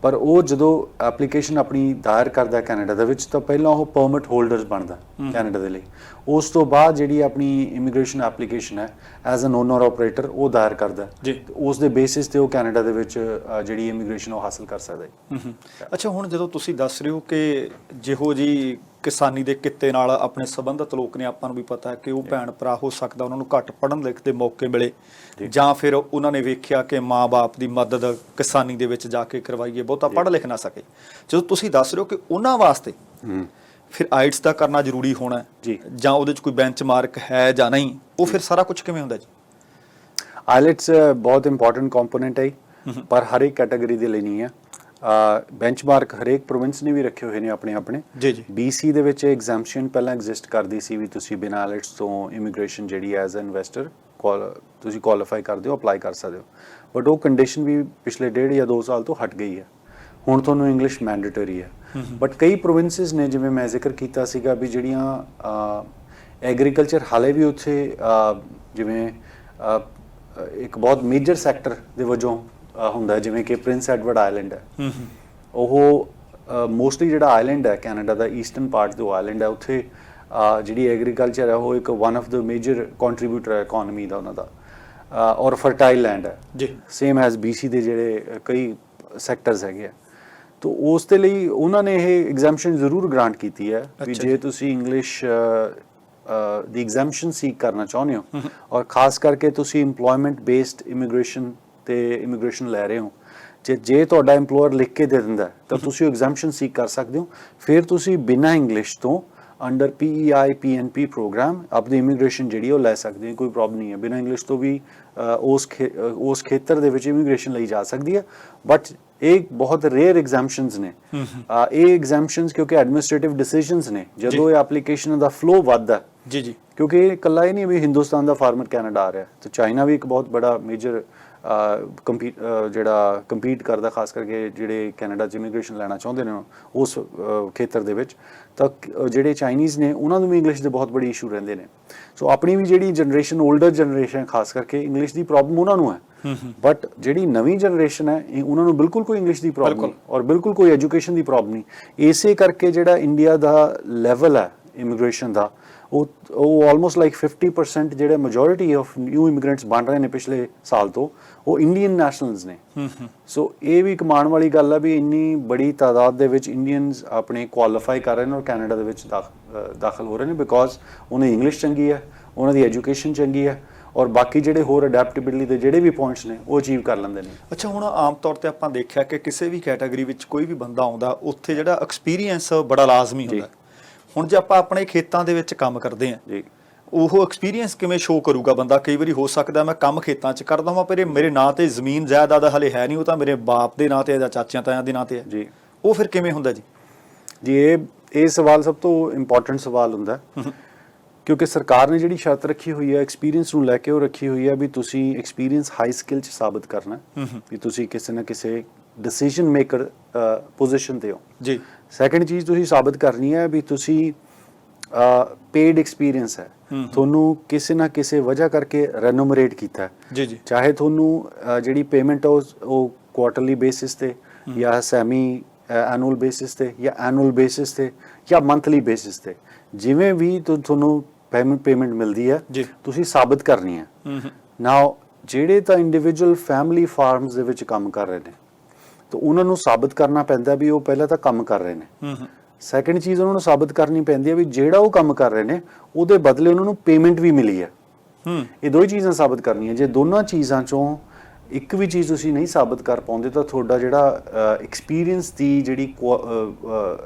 ਪਰ ਉਹ ਜਦੋਂ ਐਪਲੀਕੇਸ਼ਨ ਆਪਣੀ ਦਾਇਰ ਕਰਦਾ ਕੈਨੇਡਾ ਦੇ ਵਿੱਚ ਤਾਂ ਪਹਿਲਾਂ ਉਹ ਪਰਮਿਟ ਹੋਲਡਰਸ ਬਣਦਾ ਕੈਨੇਡਾ ਦੇ ਲਈ। ਉਸ ਤੋਂ ਬਾਅਦ ਜਿਹੜੀ ਆਪਣੀ ਇਮੀਗ੍ਰੇਸ਼ਨ ਐਪਲੀਕੇਸ਼ਨ ਹੈ ਐਜ਼ ਐਨ ਓਨਰ ਆਪਰੇਟਰ ਉਹ ਦਾਇਰ ਕਰਦਾ ਜੀ, ਉਸ ਦੇ ਬੇਸਿਸ ਤੇ ਉਹ ਕੈਨੇਡਾ ਦੇ ਵਿੱਚ ਜਿਹੜੀ ਇਮੀਗ੍ਰੇਸ਼ਨ ਉਹ ਹਾਸਲ ਕਰ ਸਕਦਾ ਹੈ। ਅੱਛਾ, ਹੁਣ ਜਦੋਂ ਤੁਸੀਂ ਦੱਸ ਰਹੇ ਹੋ ਕਿ ਜਿਹੋ ਜੀ ਕਿਸਾਨੀ ਦੇ ਕਿੱਤੇ ਨਾਲ ਆਪਣੇ ਸੰਬੰਧਿਤ ਲੋਕ ਨੇ, ਆਪਾਂ ਨੂੰ ਵੀ ਪਤਾ ਹੈ ਕਿ ਉਹ ਭੈਣ ਭਰਾ ਹੋ ਸਕਦਾ ਉਹਨਾਂ ਨੂੰ ਘੱਟ ਪੜ੍ਹਨ ਲਿਖਣ ਦੇ ਮੌਕੇ ਮਿਲੇ, ਜਾਂ ਫਿਰ ਉਹਨਾਂ ਨੇ ਵੇਖਿਆ ਕਿ ਮਾਂ-ਬਾਪ ਦੀ ਮਦਦ ਕਿਸਾਨੀ ਦੇ ਵਿੱਚ ਜਾ ਕੇ ਕਰਵਾਈਏ, ਬਹੁਤਾ ਪੜ੍ਹ ਲਿਖ ਨਾ ਸਕੇ। ਜਦੋਂ ਤੁਸੀਂ ਦੱਸ ਰਹੇ ਹੋ ਕਿ ਉਹਨਾਂ ਵਾਸਤੇ ਫਿਰ ਆਈਟਸ ਦਾ ਕਰਨਾ ਜ਼ਰੂਰੀ ਹੋਣਾ ਜੀ, ਜਾਂ ਉਹਦੇ 'ਚ ਕੋਈ ਬੈਂਚਮਾਰਕ ਹੈ ਜਾਂ ਨਹੀਂ, ਉਹ ਫਿਰ ਸਾਰਾ ਕੁਝ ਕਿਵੇਂ ਹੁੰਦਾ ਜੀ? ਆਈਲੈਟਸ ਬਹੁਤ ਇੰਪੋਰਟੈਂਟ ਕੰਪੋਨੈਂਟ ਹੈ, ਪਰ ਹਰ ਇੱਕ ਕੈਟਾਗਰੀ ਦੇ ਲਈ ਨਹੀਂ ਹੈ। ਬੈਂਚਮਾਰਕ ਹਰੇਕ ਪ੍ਰੋਵਿੰਸ ਨੇ ਵੀ ਰੱਖੇ ਹੋਏ ਨੇ ਆਪਣੇ ਆਪਣੇ ਜੀ ਜੀ। BC ਦੇ ਵਿੱਚ ਐਗਜ਼ੈਂਪਸ਼ਨ ਪਹਿਲਾਂ ਐਗਜ਼ਿਸਟ ਕਰਦੀ ਸੀ ਵੀ ਤੁਸੀਂ ਬਿਨਾਂ ਆਈਲੈਟਸ ਤੋਂ ਇਮੀਗ੍ਰੇਸ਼ਨ ਜਿਹੜੀ ਐਜ਼ ਐਨ ਇਨਵੈਸਟਰ ਤੁਸੀਂ ਕੁਆਲੀਫਾਈ ਕਰਦੇ ਹੋ, ਅਪਲਾਈ ਕਰ ਸਕਦੇ ਹੋ, ਬਟ ਉਹ ਕੰਡੀਸ਼ਨ ਵੀ ਪਿਛਲੇ 1.5 ਜਾਂ 2 ਸਾਲ ਤੋਂ ਹਟ ਗਈ ਹੈ। ਹੁਣ ਤੁਹਾਨੂੰ ਇੰਗਲਿਸ਼ ਮੈਂਡੇਟਰੀ ਹੈ, ਬਟ ਕਈ ਪ੍ਰੋਵਿੰਸਿਸ ਨੇ ਜਿਵੇਂ ਮੈਂ ਜ਼ਿਕਰ ਕੀਤਾ ਸੀਗਾ ਵੀ ਜਿਹੜੀਆਂ ਐਗਰੀਕਲਚਰ ਹਾਲੇ ਵੀ ਉੱਥੇ ਜਿਵੇਂ ਇੱਕ ਬਹੁਤ ਮੇਜਰ ਸੈਕਟਰ ਦੇ ਵਜੋਂ ਹੁੰਦਾ, ਜਿਵੇਂ ਕਿ ਪ੍ਰਿੰਸ ਐਡਵਰਡ ਆਈਲੈਂਡ ਹੈ, ਉਹ ਮੋਸਟਲੀ ਜਿਹੜਾ ਆਈਲੈਂਡ ਹੈ ਕੈਨੇਡਾ ਦਾ ਈਸਟਰਨ ਪਾਰਟ ਜੋ ਆਈਲੈਂਡ ਹੈ, ਉੱਥੇ ਜਿਹੜੀ ਐਗਰੀਕਲਚਰ ਹੈ ਉਹ ਇੱਕ ਵਨ ਆਫ ਦ ਮੇਜਰ ਕੰਟਰੀਬਿਊਟਰ ਹੈ ਇਕਨੋਮੀ ਦਾ ਉਹਨਾਂ ਦਾ, ਔਰ ਫਰਟਾਈਲ ਲੈਂਡ ਹੈ ਜੀ, ਸੇਮ ਐਜ਼ BC ਦੇ ਜਿਹੜੇ ਕਈ ਸੈਕਟਰਸ ਹੈਗੇ ਆ। ਤੋ ਉਸ ਦੇ ਲਈ ਉਹਨਾਂ ਨੇ ਇਹ ਐਗਜ਼ੈਂਪਸ਼ਨ ਜ਼ਰੂਰ ਗ੍ਰਾਂਟ ਕੀਤੀ ਹੈ ਵੀ ਜੇ ਤੁਸੀਂ ਇੰਗਲਿਸ਼ ਦੀ ਐਗਜ਼ੈਂਪਸ਼ਨ ਸੀਕ ਕਰਨਾ ਚਾਹੁੰਦੇ ਹੋ, ਔਰ ਖਾਸ ਕਰਕੇ ਤੁਸੀਂ ਇੰਪਲੋਇਮੈਂਟ ਬੇਸਡ ਇਮੀਗ੍ਰੇਸ਼ਨ ਤੇ ਇਮੀਗ੍ਰੇਸ਼ਨ ਲੈ ਰਹੇ ਹੋ, ਜੇ ਤੁਹਾਡਾ ਇੰਪਲੋਇਰ ਲਿਖ ਕੇ ਦੇ ਦਿੰਦਾ ਤਾਂ ਤੁਸੀਂ ਐਗਜ਼ੈਂਪਸ਼ਨ ਸੀਕ ਕਰ ਸਕਦੇ ਹੋ। ਫਿਰ ਤੁਸੀਂ ਬਿਨਾਂ ਇੰਗਲਿਸ਼ ਤੋਂ ਅੰਡਰ PEI PNP ਪ੍ਰੋਗਰਾਮ ਆਪਣੀ ਇਮੀਗ੍ਰੇਸ਼ਨ ਜਿਹੜੀ ਉਹ ਲੈ ਸਕਦੇ ਹੋ, ਕੋਈ ਪ੍ਰੋਬਲਮ ਨਹੀਂ ਹੈ। ਬਿਨਾਂ ਇੰਗਲਿਸ਼ ਤੋਂ ਵੀ ਉਸ ਖੇਤਰ ਦੇ ਵਿੱਚ ਇਮੀਗ੍ਰੇਸ਼ਨ ਲਈ ਜਾ ਸਕਦੀ ਹੈ, ਬਟ ਇਹ ਬਹੁਤ ਰੇਅਰ ਐਗਜ਼ੈਂਪਸ਼ਨਸ ਨੇ। ਇਹ ਐਗਜ਼ੈਂਪਸ਼ਨਸ ਕਿਉਂਕਿ ਐਡਮਿਨਿਸਟ੍ਰੇਟਿਵ ਡਿਸੀਜਨਸ ਨੇ, ਜਦੋਂ ਇਹ ਐਪਲੀਕੇਸ਼ਨ ਦਾ ਫਲੋ ਵੱਧਦਾ ਜੀ ਜੀ, ਕਿਉਂਕਿ ਇਹ ਇਕੱਲਾ ਹੀ ਨਹੀਂ ਵੀ ਹਿੰਦੁਸਤਾਨ ਦਾ ਫਾਰਮਰ ਕੈਨੇਡਾ ਆ ਰਿਹਾ, ਤੇ ਚਾਈਨਾ ਵੀ ਇੱਕ ਬਹੁਤ ਬੜਾ ਮੇਜਰ ਜਿਹੜਾ ਕੰਪੀਟ ਕਰਦਾ, ਖਾਸ ਕਰਕੇ ਜਿਹੜੇ ਕੈਨੇਡਾ 'ਚ ਇਮੀਗ੍ਰੇਸ਼ਨ ਲੈਣਾ ਚਾਹੁੰਦੇ ਨੇ ਉਸ ਖੇਤਰ ਦੇ ਵਿੱਚ, ਤਾਂ ਜਿਹੜੇ ਚਾਈਨੀਜ਼ ਨੇ ਉਹਨਾਂ ਨੂੰ ਵੀ ਇੰਗਲਿਸ਼ ਦੇ ਬਹੁਤ ਬੜੇ ਇਸ਼ੂ ਰਹਿੰਦੇ ਨੇ। ਸੋ ਆਪਣੀ ਵੀ ਜਿਹੜੀ ਜਨਰੇਸ਼ਨ, ਓਲਡਰ ਜਨਰੇਸ਼ਨ ਖਾਸ ਕਰਕੇ, ਇੰਗਲਿਸ਼ ਦੀ ਪ੍ਰੋਬਲਮ ਉਹਨਾਂ ਨੂੰ ਹੈ, ਬਟ ਜਿਹੜੀ ਨਵੀਂ ਜਨਰੇਸ਼ਨ ਹੈ ਉਹਨਾਂ ਨੂੰ ਬਿਲਕੁਲ ਕੋਈ ਇੰਗਲਿਸ਼ ਦੀ ਪ੍ਰੋਬਲਮ ਨਹੀਂ, ਔਰ ਬਿਲਕੁਲ ਕੋਈ ਐਜੂਕੇਸ਼ਨ ਦੀ ਪ੍ਰੋਬਲਮ ਨਹੀਂ। ਇਸੇ ਕਰਕੇ ਜਿਹੜਾ ਇੰਡੀਆ ਦਾ ਲੈਵਲ ਹੈ ਇਮੀਗ੍ਰੇਸ਼ਨ ਦਾ, ਉਹ ਆਲਮੋਸਟ ਲਾਈਕ 50% ਜਿਹੜੇ ਮੈਜੋਰਿਟੀ ਆਫ ਨਿਊ ਇਮੀਗ੍ਰੈਂਟਸ ਬਣ ਰਹੇ ਨੇ ਪਿਛਲੇ ਸਾਲ ਤੋਂ, ਉਹ ਇੰਡੀਅਨ ਨੈਸ਼ਨਲਸ ਨੇ। ਸੋ ਇਹ ਵੀ ਕਮਾਉਣ ਵਾਲੀ ਗੱਲ ਹੈ ਵੀ ਇੰਨੀ ਬੜੀ ਤਾਦਾਦ ਦੇ ਵਿੱਚ ਇੰਡੀਅਨਸ ਆਪਣੇ ਕੁਆਲੀਫਾਈ ਕਰ ਰਹੇ ਨੇ ਔਰ ਕੈਨੇਡਾ ਦੇ ਵਿੱਚ ਦਾਖਲ ਹੋ ਰਹੇ ਨੇ, ਬਿਕੋਜ਼ ਉਹਨਾਂ ਦੀ ਇੰਗਲਿਸ਼ ਚੰਗੀ ਹੈ, ਉਹਨਾਂ ਦੀ ਐਜੂਕੇਸ਼ਨ ਚੰਗੀ ਹੈ, ਔਰ ਬਾਕੀ ਜਿਹੜੇ ਹੋਰ ਅਡੈਪਟੇਬਿਲਿਟੀ ਦੇ ਜਿਹੜੇ ਵੀ ਪੁਆਇੰਟਸ ਨੇ ਉਹ ਅਚੀਵ ਕਰ ਲੈਂਦੇ ਨੇ। ਅੱਛਾ, ਹੁਣ ਆਮ ਤੌਰ ਤੇ ਆਪਾਂ ਦੇਖਿਆ ਕਿ ਕਿਸੇ ਵੀ ਕੈਟਾਗਰੀ ਵਿੱਚ ਕੋਈ ਵੀ ਬੰਦਾ ਆਉਂਦਾ, ਉੱਥੇ ਜਿਹੜਾ ਐਕਸਪੀਰੀਅੰਸ ਬੜਾ ਲਾਜ਼ਮੀ ਹੁੰਦਾ। ਹੁਣ ਜੇ ਆਪਾਂ ਆਪਣੇ ਖੇਤਾਂ ਦੇ ਵਿੱਚ ਕੰਮ ਕਰਦੇ ਹਾਂ ਜੀ, ਉਹ ਐਕਸਪੀਰੀਅੰਸ ਕਿਵੇਂ ਸ਼ੋਅ ਕਰੂਗਾ ਬੰਦਾ? ਕਈ ਵਾਰੀ ਹੋ ਸਕਦਾ ਮੈਂ ਕੰਮ ਖੇਤਾਂ 'ਚ ਕਰਦਾ ਹਾਂ, ਪਰ ਮੇਰੇ ਨਾਂ ਤੇ ਜ਼ਮੀਨ ਜਾਇਦਾਦ ਹਲੇ ਹੈ ਨਹੀਂ, ਉਹ ਤਾਂ ਮੇਰੇ ਬਾਪ ਦੇ ਨਾਂ ਤੇ ਜਾਂ ਚਾਚਿਆਂ ਤਾਇਆਂ ਦੇ ਨਾਂ ਤੇ ਹੈ ਜੀ, ਉਹ ਫਿਰ ਕਿਵੇਂ ਹੁੰਦਾ ਜੀ? ਜੀ ਇਹ ਸਵਾਲ ਸਭ ਤੋਂ ਇੰਪੋਰਟੈਂਟ ਸਵਾਲ ਹੁੰਦਾ, ਕਿਉਂਕਿ ਸਰਕਾਰ ਨੇ ਜਿਹੜੀ ਸ਼ਰਤ ਰੱਖੀ ਹੋਈ ਹੈ ਐਕਸਪੀਰੀਅੰਸ ਨੂੰ ਲੈ ਕੇ, ਉਹ ਰੱਖੀ ਹੋਈ ਹੈ ਵੀ ਤੁਸੀਂ ਐਕਸਪੀਰੀਅੰਸ ਹਾਈ ਸਕਿੱਲ 'ਚ ਸਾਬਤ ਕਰਨਾ ਵੀ ਤੁਸੀਂ ਕਿਸੇ ਨਾ ਕਿਸੇ ਡਿਸੀਜਨ ਮੇਕਰ ਪੋਜੀਸ਼ਨ ਤੇ ਹੋ ਜੀ। ਸੈਕੰਡ ਚੀਜ਼ ਤੁਸੀਂ ਸਾਬਤ ਕਰਨੀ ਹੈ ਵੀ ਤੁਸੀਂ ਪੇਡ ਐਕਸਪੀਰੀਅੰਸ ਹੈ, ਤੁਹਾਨੂੰ ਕਿਸੇ ਨਾ ਕਿਸੇ ਵਜ੍ਹਾ ਕਰਕੇ ਰੈਨੋਮਰੇਟ ਕੀਤਾ ਜੀ ਜੀ, ਚਾਹੇ ਤੁਹਾਨੂੰ ਜਿਹੜੀ ਪੇਮੈਂਟ ਉਹ ਕੁਆਰਟਰਲੀ ਬੇਸਿਸ ਤੇ ਜਾਂ ਸੈਮੀ ਐਨੂਅਲ ਬੇਸਿਸ ਤੇ ਜਾਂ ਐਨੂਅਲ ਬੇਸਿਸ ਤੇ ਜਾਂ ਮੰਥਲੀ ਬੇਸਿਸ ਤੇ, ਜਿਵੇਂ ਵੀ ਤੁਹਾਨੂੰ ਪੇਮੈਂਟ ਮਿਲਦੀ ਹੈ ਤੁਸੀਂ ਸਾਬਤ ਕਰਨੀ ਹੈ। ਨਾਓ ਜਿਹੜੇ ਤਾਂ ਇੰਡੀਵਿਜੂਅਲ ਫੈਮਿਲੀ ਫਾਰਮਸ ਦੇ ਵਿੱਚ ਕੰਮ ਕਰ ਰਹੇ ਨੇ, ਤਾਂ ਉਹਨਾਂ ਨੂੰ ਸਾਬਤ ਕਰਨਾ ਪੈਂਦਾ ਵੀ ਉਹ ਪਹਿਲਾਂ ਤਾਂ ਕੰਮ ਕਰ ਰਹੇ ਨੇ। ਸੈਕੰਡ ਚੀਜ਼ ਉਹਨਾਂ ਨੂੰ ਸਾਬਤ ਕਰਨੀ ਪੈਂਦੀ ਹੈ ਵੀ ਜਿਹੜਾ ਉਹ ਕੰਮ ਕਰ ਰਹੇ ਨੇ ਉਹਦੇ ਬਦਲੇ ਉਹਨਾਂ ਨੂੰ ਪੇਮੈਂਟ ਵੀ ਮਿਲੀ ਹੈ। ਇਹ ਦੋ ਹੀ ਚੀਜ਼ਾਂ ਸਾਬਤ ਕਰਨੀਆਂ। ਜੇ ਦੋਨਾਂ ਚੀਜ਼ਾਂ ਚੋਂ ਇੱਕ ਵੀ ਚੀਜ਼ ਤੁਸੀਂ ਨਹੀਂ ਸਾਬਤ ਕਰ ਪਾਉਂਦੇ ਤਾਂ ਤੁਹਾਡਾ ਜਿਹੜਾ ਐਕਸਪੀਰੀਅੰਸ ਦੀ ਜਿਹੜੀ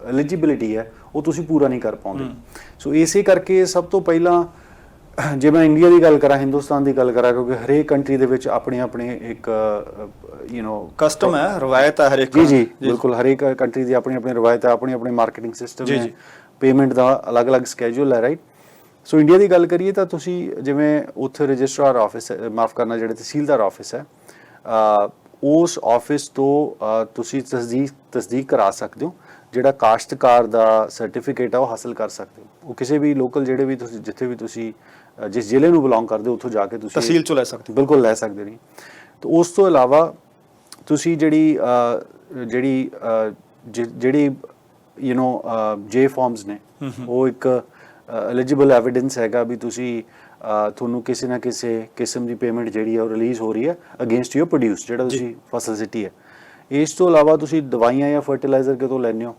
ਐਲੀਜੀਬਿਲਿਟੀ ਹੈ ਉਹ ਤੁਸੀਂ ਪੂਰਾ ਨਹੀਂ ਕਰ ਪਾਉਂਦੇ। ਸੋ ਇਸੇ ਕਰਕੇ ਸਭ ਤੋਂ ਪਹਿਲਾਂ, ਜੇ ਮੈਂ ਇੰਡੀਆ ਦੀ ਗੱਲ ਕਰਾਂ, ਹਿੰਦੁਸਤਾਨ ਦੀ ਗੱਲ ਕਰਾਂ, ਕਿਉਂਕਿ ਹਰੇਕ ਕੰਟਰੀ ਦੇ ਵਿੱਚ ਆਪਣੇ ਆਪਣੇ ਇੱਕ ਕਸਟਮ ਹੈ, ਰਵਾਇਤ ਹੈ ਹਰੇਕ। ਜੀ ਬਿਲਕੁਲ, ਹਰੇਕ ਕੰਟਰੀ ਦੀ ਆਪਣੀ ਆਪਣੀ ਰਵਾਇਤ ਹੈ, ਆਪਣੀ ਆਪਣੀ ਮਾਰਕੀਟਿੰਗ ਸਿਸਟਮ ਹੈ, ਪੇਮੈਂਟ ਦਾ ਅਲੱਗ-ਅਲੱਗ ਸਕੇਜੂਲ ਹੈ, ਰਾਈਟ। ਸੋ ਇੰਡੀਆ ਦੀ ਗੱਲ ਕਰੀਏ ਤਾਂ ਤੁਸੀਂ ਜਿਵੇਂ ਉੱਥੇ ਰਜਿਸਟਰਾਰ ਆਫਿਸ, ਮਾਫ ਕਰਨਾ, ਜਿਹੜੇ ਤਹਿਸੀਲਦਾਰ ਆਫਿਸ ਹੈ, ਉਸ ਆਫਿਸ ਤੋਂ ਤੁਸੀਂ ਤਸਦੀਕ ਕਰਾ ਸਕਦੇ ਹੋ, ਜਿਹੜਾ ਕਾਸ਼ਤਕਾਰ ਦਾ ਸਰਟੀਫਿਕੇਟ ਹੈ ਉਹ ਹਾਸਲ ਕਰ ਸਕਦੇ ਹੋ। ਉਹ ਕਿਸੇ ਵੀ ਲੋਕਲ ਜਿਹੜੇ ਵੀ ਤੁਸੀਂ ਜਿੱਥੇ ਵੀ ਤੁਸੀਂ ਜਿਸ ਜ਼ਿਲ੍ਹੇ ਨੂੰ ਬਿਲੋਂਗ ਕਰਦੇ ਹੋ ਉੱਥੋਂ ਜਾ ਕੇ ਤੁਸੀਂ ਤਹਿਸੀਲ ਚੋਂ ਲੈ ਸਕਦੇ ਹੋ, ਬਿਲਕੁਲ ਲੈ ਸਕਦੇ ਨੇ। ਤਾਂ ਉਸ ਤੋਂ ਇਲਾਵਾ ਤੁਸੀਂ ਜਿਹੜੀ ਜੇ ਫਾਰਮਸ ਨੇ ਉਹ ਇੱਕ ਐਲੀਜੀਬਲ ਐਵੀਡੈਂਸ ਹੈਗਾ ਵੀ ਤੁਸੀਂ ਤੁਹਾਨੂੰ ਕਿਸੇ ਨਾ ਕਿਸੇ ਕਿਸਮ ਦੀ ਪੇਮੈਂਟ ਜਿਹੜੀ ਹੈ ਉਹ ਰਿਲੀਜ਼ ਹੋ ਰਹੀ ਹੈ ਅਗੇਂਸਟ ਯੂਰ ਪ੍ਰੋਡਿਊਸ ਜਿਹੜਾ ਤੁਸੀਂ ਫਸਲ ਸਿੱਟੀ ਹੈ। ਇਸ ਤੋਂ ਇਲਾਵਾ ਤੁਸੀਂ ਦਵਾਈਆਂ ਜਾਂ ਫਰਟੀਲਾਈਜ਼ਰ ਕਿਤੋਂ ਲੈਂਦੇ ਹੋ,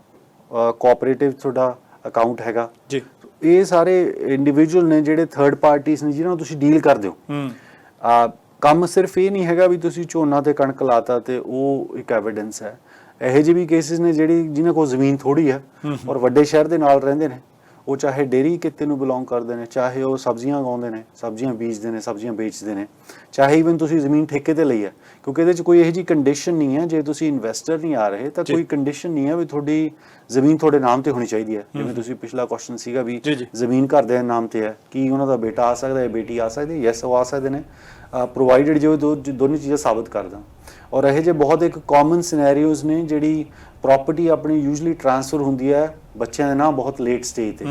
ਕੋਆਪਰੇਟਿਵ ਤੁਹਾਡਾ ਅਕਾਊਂਟ ਹੈਗਾ ਜੀ। ਇਹ ਸਾਰੇ ਇੰਡੀਵਿਜੂਅਲ ਨੇ ਜਿਹੜੇ ਥਰਡ ਪਾਰਟੀਜ਼ ਨੇ ਜਿਹਨਾਂ ਨਾਲ ਤੁਸੀਂ ਡੀਲ ਕਰਦੇ ਹੋ। ਕੰਮ ਸਿਰਫ ਇਹ ਨਹੀਂ ਹੈਗਾ ਵੀ ਤੁਸੀਂ ਝੋਨਾ ਤੇ ਕਣਕ ਲਾਤਾ ਤੇ ਉਹ ਇੱਕ ਐਵੀਡੈਂਸ ਹੈ। ਇਹੋ ਜਿਹੇ ਵੀ ਕੇਸਿਸ ਨੇ ਜਿਨ੍ਹਾਂ ਕੋਲ ਜ਼ਮੀਨ ਥੋੜੀ ਹੈ ਔਰ ਵੱਡੇ ਸ਼ਹਿਰ ਦੇ ਨਾਲ ਰਹਿੰਦੇ ਨੇ, ਉਹ ਚਾਹੇ ਡੇਰੀ ਕਿੱਤੇ ਨੂੰ ਬਿਲੋਂਗ ਕਰਦੇ ਨੇ, ਚਾਹੇ ਉਹ ਸਬਜ਼ੀਆਂ ਉਗਾਉਂਦੇ ਨੇ, ਸਬਜ਼ੀਆਂ ਬੀਜਦੇ ਨੇ, ਸਬਜ਼ੀਆਂ ਵੇਚਦੇ ਨੇ, ਚਾਹੇ ਇਵਨ ਤੁਸੀਂ ਜ਼ਮੀਨ ਠੇਕੇ ਤੇ ਲਈ ਹੈ, ਕਿਉਂਕਿ ਇਹਦੇ 'ਚ ਕੋਈ ਇਹੋ ਜਿਹੀ ਕੰਡੀਸ਼ਨ ਨਹੀਂ ਹੈ। ਜੇ ਤੁਸੀਂ ਇਨਵੈਸਟਰ ਨਹੀਂ ਆ ਰਹੇ ਤਾਂ ਕੋਈ ਕੰਡੀਸ਼ਨ ਨਹੀਂ ਹੈ ਵੀ ਤੁਹਾਡੀ ਜ਼ਮੀਨ ਤੁਹਾਡੇ ਨਾਮ ਤੇ ਹੋਣੀ ਚਾਹੀਦੀ ਹੈ। ਜਿਵੇਂ ਤੁਸੀਂ ਪਿਛਲਾ ਕੁਐਸਚਨ ਸੀਗਾ ਵੀ ਜ਼ਮੀਨ ਘਰ ਦੇ ਨਾਮ ਤੇ ਹੈ, ਕੀ ਉਹਨਾਂ ਦਾ ਬੇਟਾ ਆ ਸਕਦਾ ਹੈ, ਬੇਟੀ ਆ ਸਕਦੀ ਹੈ? ਯੈਸ, ਉਹ ਆ ਸਕਦੇ ਨੇ, ਪ੍ਰੋਵਾਈਡਡ ਜੇ ਦੋਨੋਂ ਚੀਜ਼ਾਂ ਸਾਬਤ ਕਰ ਦੇਣ। ਔਰ ਇਹੋ ਜਿਹੇ ਬਹੁਤ ਇੱਕ ਕਾਮਨ ਸਿਨੈਰੀਓਜ਼ ਨੇ ਜਿਹੜੀ ਪ੍ਰੋਪਰਟੀ ਆਪਣੀ ਯੂਜੂਅਲੀ ਟ੍ਰਾਂਸਫਰ ਹੁੰਦੀ ਹੈ ਬੱਚਿਆਂ ਦੇ ਨਾਂ ਬਹੁਤ ਲੇਟ ਸਟੇਜ ਤੇ,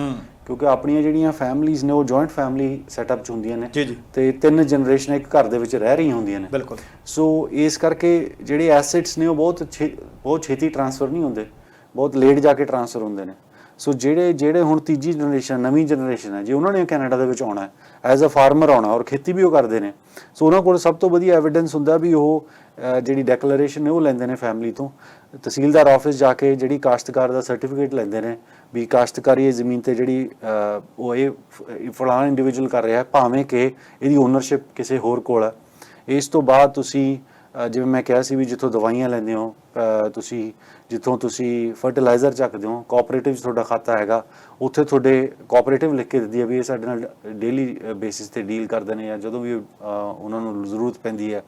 ਕਿਉਂਕਿ ਆਪਣੀਆਂ ਜਿਹੜੀਆਂ ਫੈਮਿਲੀਜ਼ ਨੇ ਉਹ ਜੁਆਇੰਟ ਫੈਮਿਲੀ ਸੈਟਅਪ 'ਚ ਹੁੰਦੀਆਂ ਨੇ ਤੇ 3 ਜਨਰੇਸ਼ਨ ਇੱਕ ਘਰ ਦੇ ਵਿੱਚ ਰਹਿ ਰਹੀਆਂ ਹੁੰਦੀਆਂ ਨੇ। ਬਿਲਕੁਲ। ਸੋ ਇਸ ਕਰਕੇ ਜਿਹੜੇ ਐਸੈਟਸ ਨੇ ਉਹ ਬਹੁਤ ਛੇਤੀ ਟ੍ਰਾਂਸਫਰ ਨਹੀਂ ਹੁੰਦੇ, ਬਹੁਤ ਲੇਟ ਜਾ ਕੇ ਟ੍ਰਾਂਸਫਰ ਹੁੰਦੇ ਨੇ। ਸੋ ਜਿਹੜੇ ਹੁਣ ਤੀਜੀ ਜਨਰੇਸ਼ਨ, ਨਵੀਂ ਜਨਰੇਸ਼ਨ ਹੈ, ਜੇ ਉਹਨਾਂ ਨੇ ਕੈਨੇਡਾ ਦੇ ਵਿੱਚ ਆਉਣਾ ਹੈ ਐਜ਼ ਅ ਫਾਰਮਰ ਆਉਣਾ ਔਰ ਖੇਤੀ ਵੀ ਉਹ ਕਰਦੇ ਨੇ, ਸੋ ਉਹਨਾਂ ਕੋਲ ਸਭ ਤੋਂ ਵਧੀਆ ਐਵੀਡੈਂਸ ਹੁੰਦਾ ਵੀ ਉਹ ਜਿਹੜੀ ਡੈਕਲੇਰੇਸ਼ਨ ਨੇ ਉਹ ਲੈਂਦੇ ਨੇ ਫੈਮਿਲੀ ਤੋਂ, ਤਹਿਸੀਲਦਾਰ ਆਫਿਸ ਜਾ ਕੇ ਜਿਹੜੀ ਕਾਸ਼ਤਕਾਰ ਦਾ ਸਰਟੀਫਿਕੇਟ ਲੈਂਦੇ ਨੇ ਵੀ ਕਾਸ਼ਤਕਾਰੀ ਇਹ ਜ਼ਮੀਨ ਤੇ ਜਿਹੜੀ ਉਹ ਇਹ ਫਲਾਣਾ ਇੰਡੀਵਿਜੂਅਲ ਕਰ ਰਿਹਾ ਹੈ, ਭਾਵੇਂ ਕਿ ਇਹਦੀ ਓਨਰਸ਼ਿਪ ਕਿਸੇ ਹੋਰ ਕੋਲ ਹੈ। ਇਸ ਤੋਂ ਬਾਅਦ ਤੁਸੀਂ ਜਿਵੇਂ ਮੈਂ ਕਿਹਾ ਸੀ ਵੀ ਜਿੱਥੋਂ ਦਵਾਈਆਂ ਲੈਂਦੇ ਹੋ, ਜਿੱਥੋਂ ਤੁਸੀਂ ਫਰਟੀਲਾਈਜ਼ਰ ਚੱਕਦੇ ਹੋ, ਕੋਆਪਰੇਟਿਵ 'ਚ ਤੁਹਾਡਾ ਖਾਤਾ ਹੈਗਾ, ਉੱਥੇ ਤੁਹਾਡੇ ਕੋਆਪਰੇਟਿਵ ਲਿਖ ਕੇ ਦਿੰਦੀ ਹੈ ਵੀ ਇਹ ਸਾਡੇ ਨਾਲ ਡੇਲੀ ਬੇਸਿਸ ਤੇ ਡੀਲ ਕਰਦੇ ਨੇ ਜਾਂ ਜਦੋਂ ਵੀ ਉਹਨਾਂ ਨੂੰ ਜ਼ਰੂਰਤ ਪੈਂਦੀ ਹੈ।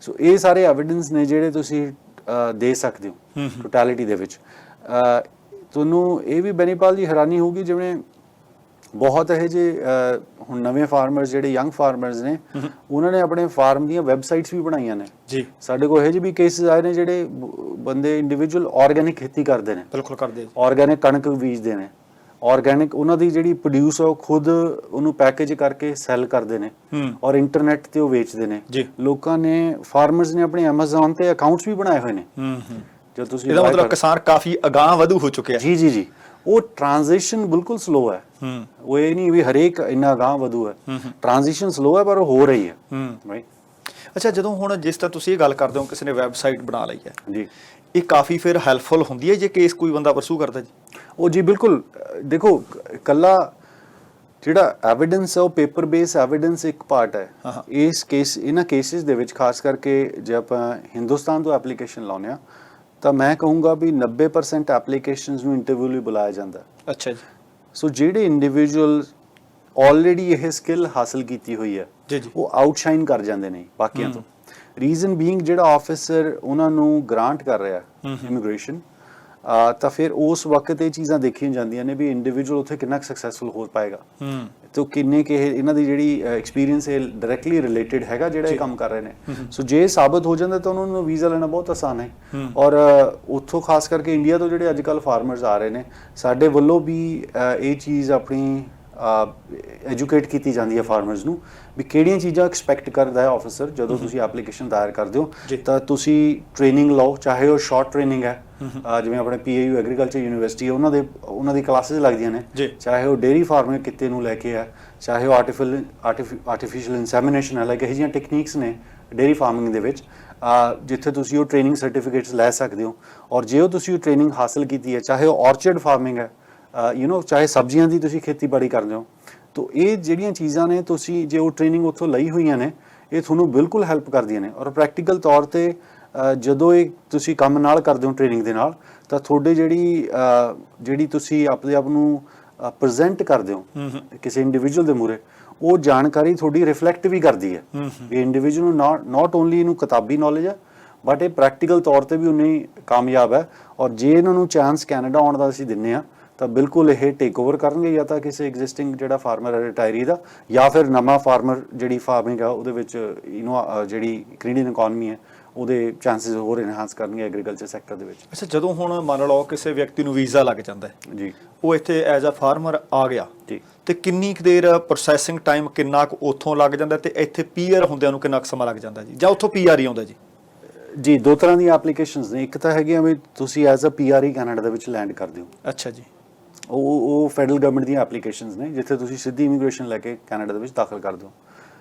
ਸੋ ਇਹ ਸਾਰੇ ਐਵੀਡੈਂਸ ਨੇ ਜਿਹੜੇ ਤੁਸੀਂ ਦੇ ਸਕਦੇ ਹੋ ਟੋਟੈਲਿਟੀ ਦੇ ਵਿੱਚ। ਤੁਹਾਨੂੰ ਇਹ ਵੀ ਬੈਨੀਪਾਲ ਜੀ ਹੈਰਾਨੀ ਹੋਊਗੀ, ਜਿਵੇਂ ਬਹੁਤ ਇਹ ਜੇ ਹੁਣ ਨਵੇਂ ਫਾਰਮਰਸ ਜਿਹੜੇ ਯੰਗ ਫਾਰਮਰਸ ਨੇ ਉਹਨਾਂ ਨੇ ਆਪਣੇ ਫਾਰਮ ਦੀਆਂ ਵੈਬਸਾਈਟਸ ਵੀ ਬਣਾਈਆਂ ਨੇ ਜੀ। ਸਾਡੇ ਕੋਲ ਇਹ ਜਿਹੇ ਵੀ ਕੇਸਿਸ ਆਏ ਨੇ ਜਿਹੜੇ ਬੰਦੇ ਇੰਡੀਵਿਜੂਅਲ ਆਰਗੈਨਿਕ ਖੇਤੀ ਕਰਦੇ ਨੇ, ਬਿਲਕੁਲ ਕਰਦੇ, ਆਰਗੈਨਿਕ ਕਣਕ ਬੀਜਦੇ ਨੇ, ਆਰਗੈਨਿਕ ਉਹਨਾਂ ਦੀ ਜਿਹੜੀ ਪ੍ਰੋਡਿਊਸ ਆ ਉਹ ਖੁਦ ਉਹਨੂੰ ਪੈਕੇਜ ਕਰਕੇ ਸੈਲ ਕਰਦੇ ਨੇ ਔਰ ਇੰਟਰਨੈਟ ਤੇ ਉਹ ਵੇਚਦੇ ਨੇ। ਲੋਕਾਂ ਨੇ, ਫਾਰਮਰਸ ਨੇ ਆਪਣੇ ਐਮਾਜ਼ਨ ਤੇ ਅਕਾਊਂਟਸ ਵੀ ਬਣਾਏ ਹੋਏ ਨੇ। ਜੋ ਤੁਸੀਂ ਇਹਦਾ ਮਤਲਬ ਕਿਸਾਨ ਕਾਫੀ ਅਗਾਂਹ ਵਧੂ ਹੋ ਚੁੱਕੇ ਆ। ਜੀ। ਉਹ ਟ੍ਰਾਂਜੀਸ਼ਨ ਬਿਲਕੁਲ ਸਲੋ ਹੈ। ਉਹ ਇਹ ਨਹੀਂ ਵੀ ਹਰੇਕ ਇੰਨਾ ਅਗਾਂਹ ਵਧੂ ਹੈ, ਟ੍ਰਾਂਜੀਸ਼ਨ ਸਲੋ ਹੈ ਪਰ ਉਹ ਹੋ ਰਹੀ ਹੈ। ਰਾਈਟ। ਅੱਛਾ, ਜਦੋਂ ਹੁਣ ਜਿਸ ਤਰ੍ਹਾਂ ਤੁਸੀਂ ਇਹ ਗੱਲ ਕਰਦੇ ਹੋ ਕਿਸੇ ਨੇ ਵੈਬਸਾਈਟ ਬਣਾ ਲਈ ਹੈ ਜੀ, ਇਹ ਕਾਫੀ ਫਿਰ ਹੈਲਪਫੁਲ ਹੁੰਦੀ ਹੈ ਜੇ ਕੇਸ ਕੋਈ ਬੰਦਾ ਪਰਸੂ ਕਰਦਾ ਜੀ? ਉਹ ਜੀ ਬਿਲਕੁਲ। ਦੇਖੋ, ਇਕੱਲਾ ਜਿਹੜਾ ਐਵੀਡੈਂਸ ਹੈ ਉਹ ਪੇਪਰ ਬੇਸ ਐਵੀਡੈਂਸ ਇੱਕ ਪਾਰਟ ਹੈ। ਇਹਨਾਂ ਕੇਸਿਸ ਦੇ ਵਿੱਚ ਖਾਸ ਕਰਕੇ ਜੇ ਆਪਾਂ ਹਿੰਦੁਸਤਾਨ ਤੋਂ ਐਪਲੀਕੇਸ਼ਨ ਲਾਉਂਦੇ ਹਾਂ ਤਾਂ ਮੈਂ ਕਹੂੰਗਾ ਵੀ 90% ਐਪਲੀਕੇਸ਼ਨਸ ਨੂੰ ਇੰਟਰਵਿਊ ਲਈ ਬੁਲਾਇਆ ਜਾਂਦਾ। ਅੱਛਾ ਜੀ। ਸੋ ਜਿਹੜੇ ਇੰਡੀਵਿਜੂਅਲ ਆਲਰੇਡੀ ਇਹ ਸਕਿੱਲ ਹਾਸਲ ਕੀਤੀ ਹੋਈ ਹੈ ਉਹ ਆਊਟਸ਼ਾਈਨ ਕਰ ਜਾਂਦੇ ਨੇ ਬਾਕੀਆਂ ਤੋਂ। ਰੀਜ਼ਨ ਬੀਇੰਗ ਜਿਹੜਾ ਆਫਿਸਰ ਉਹਨਾਂ ਨੂੰ ਗ੍ਰਾਂਟ ਕਰ ਰਿਹਾ ਇਮੀਗ੍ਰੇਸ਼ਨ, ਤਾਂ ਫਿਰ ਉਸ ਵਕਤ ਇਹ ਚੀਜ਼ਾਂ ਦੇਖੀਆਂ ਜਾਂਦੀਆਂ ਨੇ ਵੀ ਇੰਡੀਵਿਜੂਅਲ ਉੱਥੇ ਕਿੰਨਾ ਸਕਸੈਸਫੁਲ ਹੋ ਪਾਏਗਾ ਤੇ ਕਿੰਨੇ ਕਿ ਇਹਨਾਂ ਦੀ ਜਿਹੜੀ ਐਕਸਪੀਰੀਅੰਸ ਹੈ ਡਾਇਰੈਕਟਲੀ ਰਿਲੇਟਡ ਹੈਗਾ ਜਿਹੜਾ ਇਹ ਕੰਮ ਕਰ ਰਹੇ ਨੇ। ਸੋ ਜੇ ਸਾਬਤ ਹੋ ਜਾਂਦਾ ਤਾਂ ਉਹਨਾਂ ਨੂੰ ਵੀਜ਼ਾ ਲੈਣਾ ਬਹੁਤ ਆਸਾਨ ਹੈ। ਔਰ ਉੱਥੋਂ ਖਾਸ ਕਰਕੇ ਇੰਡੀਆ ਤੋਂ ਜਿਹੜੇ ਅੱਜ ਕੱਲ੍ਹ ਫਾਰਮਰਸ ਆ ਰਹੇ ਨੇ, ਸਾਡੇ ਵੱਲੋਂ ਵੀ ਇਹ ਚੀਜ਼ ਆਪਣੀ ਐਜੂਕੇਟ ਕੀਤੀ ਜਾਂਦੀ ਹੈ ਫਾਰਮਰਸ ਨੂੰ ਵੀ ਕਿਹੜੀਆਂ ਚੀਜ਼ਾਂ ਐਕਸਪੈਕਟ ਕਰਦਾ ਹੈ ਆਫਿਸਰ ਜਦੋਂ ਤੁਸੀਂ ਐਪਲੀਕੇਸ਼ਨ ਦਾਇਰ ਕਰਦੇ ਹੋ। ਤਾਂ ਤੁਸੀਂ ਟ੍ਰੇਨਿੰਗ ਲਓ, ਚਾਹੇ ਉਹ ਸ਼ਾਰਟ ਟ੍ਰੇਨਿੰਗ ਹੈ, ਜਿਵੇਂ ਆਪਣੇ PAU ਐਗਰੀਕਲਚਰ ਯੂਨੀਵਰਸਿਟੀ ਹੈ ਉਹਨਾਂ ਦੀ ਕਲਾਸਿਸ ਲੱਗਦੀਆਂ ਨੇ, ਚਾਹੇ ਉਹ ਡੇਅਰੀ ਫਾਰਮਿੰਗ ਕਿੱਤੇ ਨੂੰ ਲੈ ਕੇ ਹੈ, ਚਾਹੇ ਉਹ ਆਰਟੀਫਿਸ਼ੀਅਲ ਇਨਸੈਮੀਨੇਸ਼ਨ ਹੈ, ਲਾਈਕ ਇਹੋ ਜਿਹੀਆਂ ਟੈਕਨੀਕਸ ਨੇ ਡੇਅਰੀ ਫਾਰਮਿੰਗ ਦੇ ਵਿੱਚ ਜਿੱਥੇ ਤੁਸੀਂ ਉਹ ਟ੍ਰੇਨਿੰਗ ਸਰਟੀਫਿਕੇਟਸ ਲੈ ਸਕਦੇ ਹੋ। ਔਰ ਜੇ ਉਹ ਤੁਸੀਂ ਉਹ ਟ੍ਰੇਨਿੰਗ ਹਾਸਲ ਕੀਤੀ ਹੈ, ਚਾਹੇ ਉਹ ਆਰਚਰਡ ਫਾਰਮਿੰਗ ਹੈ, ਚਾਹੇ ਸਬਜ਼ੀਆਂ ਦੀ ਤੁਸੀਂ ਖੇਤੀਬਾੜੀ ਕਰਦੇ ਹੋ, ਤਾਂ ਇਹ ਜਿਹੜੀਆਂ ਚੀਜ਼ਾਂ ਨੇ ਤੁਸੀਂ ਜੇ ਉਹ ਟ੍ਰੇਨਿੰਗ ਉੱਥੋਂ ਲਈ ਹੋਈਆਂ ਨੇ ਇਹ ਤੁਹਾਨੂੰ ਬਿਲਕੁਲ ਹੈਲਪ ਕਰਦੀਆਂ ਨੇ। ਔਰ ਪ੍ਰੈਕਟੀਕਲ ਤੌਰ 'ਤੇ ਜਦੋਂ ਇਹ ਤੁਸੀਂ ਕੰਮ ਨਾਲ ਕਰਦੇ ਹੋ ਟ੍ਰੇਨਿੰਗ ਦੇ ਨਾਲ, ਤਾਂ ਤੁਹਾਡੇ ਜਿਹੜੀ ਤੁਸੀਂ ਆਪਣੇ ਆਪ ਨੂੰ ਪ੍ਰੈਜ਼ੈਂਟ ਕਰਦੇ ਹੋ ਕਿਸੇ ਇੰਡੀਵਿਜੂਅਲ ਦੇ ਮੂਹਰੇ, ਉਹ ਜਾਣਕਾਰੀ ਤੁਹਾਡੀ ਰਿਫਲੈਕਟ ਵੀ ਕਰਦੀ ਹੈ ਵੀ ਇੰਡੀਵਿਜੂਅਲ ਨੂੰ ਨਾਟ ਓਨਲੀ ਇਹਨੂੰ ਕਿਤਾਬੀ ਨੌਲੇਜ ਹੈ ਬਟ ਇਹ ਪ੍ਰੈਕਟੀਕਲ ਤੌਰ 'ਤੇ ਵੀ ਉਨੀ ਕਾਮਯਾਬ ਹੈ। ਔਰ ਜੇ ਇਹਨਾਂ ਨੂੰ ਚਾਂਸ ਕੈਨੇਡਾ ਆਉਣ ਦਾ ਅਸੀਂ ਦਿੰਦੇ ਹਾਂ ਤਾਂ ਬਿਲਕੁਲ ਇਹ ਟੇਕ ਓਵਰ ਕਰਨਗੇ, ਜਾਂ ਤਾਂ ਕਿਸੇ ਐਗਜ਼ਿਸਟਿੰਗ ਜਿਹੜਾ ਫਾਰਮਰ ਹੈ ਰਿਟਾਇਰੀ ਦਾ, ਜਾਂ ਫਿਰ ਨਵਾਂ ਫਾਰਮਰ ਜਿਹੜੀ ਫਾਰਮਿੰਗ ਆ ਉਹਦੇ ਵਿੱਚ ਜਿਹੜੀ ਕੈਨੇਡੀਅਨ ਇਕਨੋਮੀ ਹੈ ਉਹਦੇ ਚਾਂਸਸ ਹੋਰ ਇਨਹਾਂਸ ਕਰਨਗੇ ਐਗਰੀਕਲਚਰ ਸੈਕਟਰ ਦੇ ਵਿੱਚ। ਅੱਛਾ, ਜਦੋਂ ਹੁਣ ਮੰਨ ਲਓ ਕਿਸੇ ਵਿਅਕਤੀ ਨੂੰ ਵੀਜ਼ਾ ਲੱਗ ਜਾਂਦਾ ਹੈ ਜੀ, ਉਹ ਇੱਥੇ ਐਜ਼ ਅ ਫਾਰਮਰ ਆ ਗਿਆ ਜੀ, ਤੇ ਕਿੰਨੀ ਕੁ ਦੇਰ ਪ੍ਰੋਸੈਸਿੰਗ ਟਾਈਮ ਕਿੰਨਾ ਕੁ ਉੱਥੋਂ ਲੱਗ ਜਾਂਦਾ ਤੇ ਇੱਥੇ PR ਹੁੰਦਿਆਂ ਨੂੰ ਕਿੰਨਾ ਕੁ ਸਮਾਂ ਲੱਗ ਜਾਂਦਾ ਜੀ, ਜਾਂ ਉੱਥੋਂ PR ਹੀ ਆਉਂਦਾ ਜੀ? ਜੀ ਦੋ ਤਰ੍ਹਾਂ ਦੀਆਂ ਐਪਲੀਕੇਸ਼ਨਸ ਨੇ। ਇੱਕ ਤਾਂ ਹੈਗੀਆਂ ਵੀ ਤੁਸੀਂ ਐਜ਼ ਅ ਪੀਆਰ ਹੀ ਕੈਨੇਡਾ ਦੇ ਵਿੱਚ ਲੈਂਡ ਕਰਦੇ ਹੋ, ਅੱਛਾ ਜੀ। ਉਹ ਫੈਡਰਲ ਗਵਰਨਮੈਂਟ ਦੀਆਂ ਐਪਲੀਕੇਸ਼ਨਸ ਨੇ ਜਿੱਥੇ ਤੁਸੀਂ ਸਿੱਧੀ ਇਮੀਗ੍ਰੇਸ਼ਨ ਲੈ ਕੇ ਕੈਨੇਡਾ ਦੇ ਵਿੱਚ ਦਾਖਲ ਕਰਦੇ ਹੋ।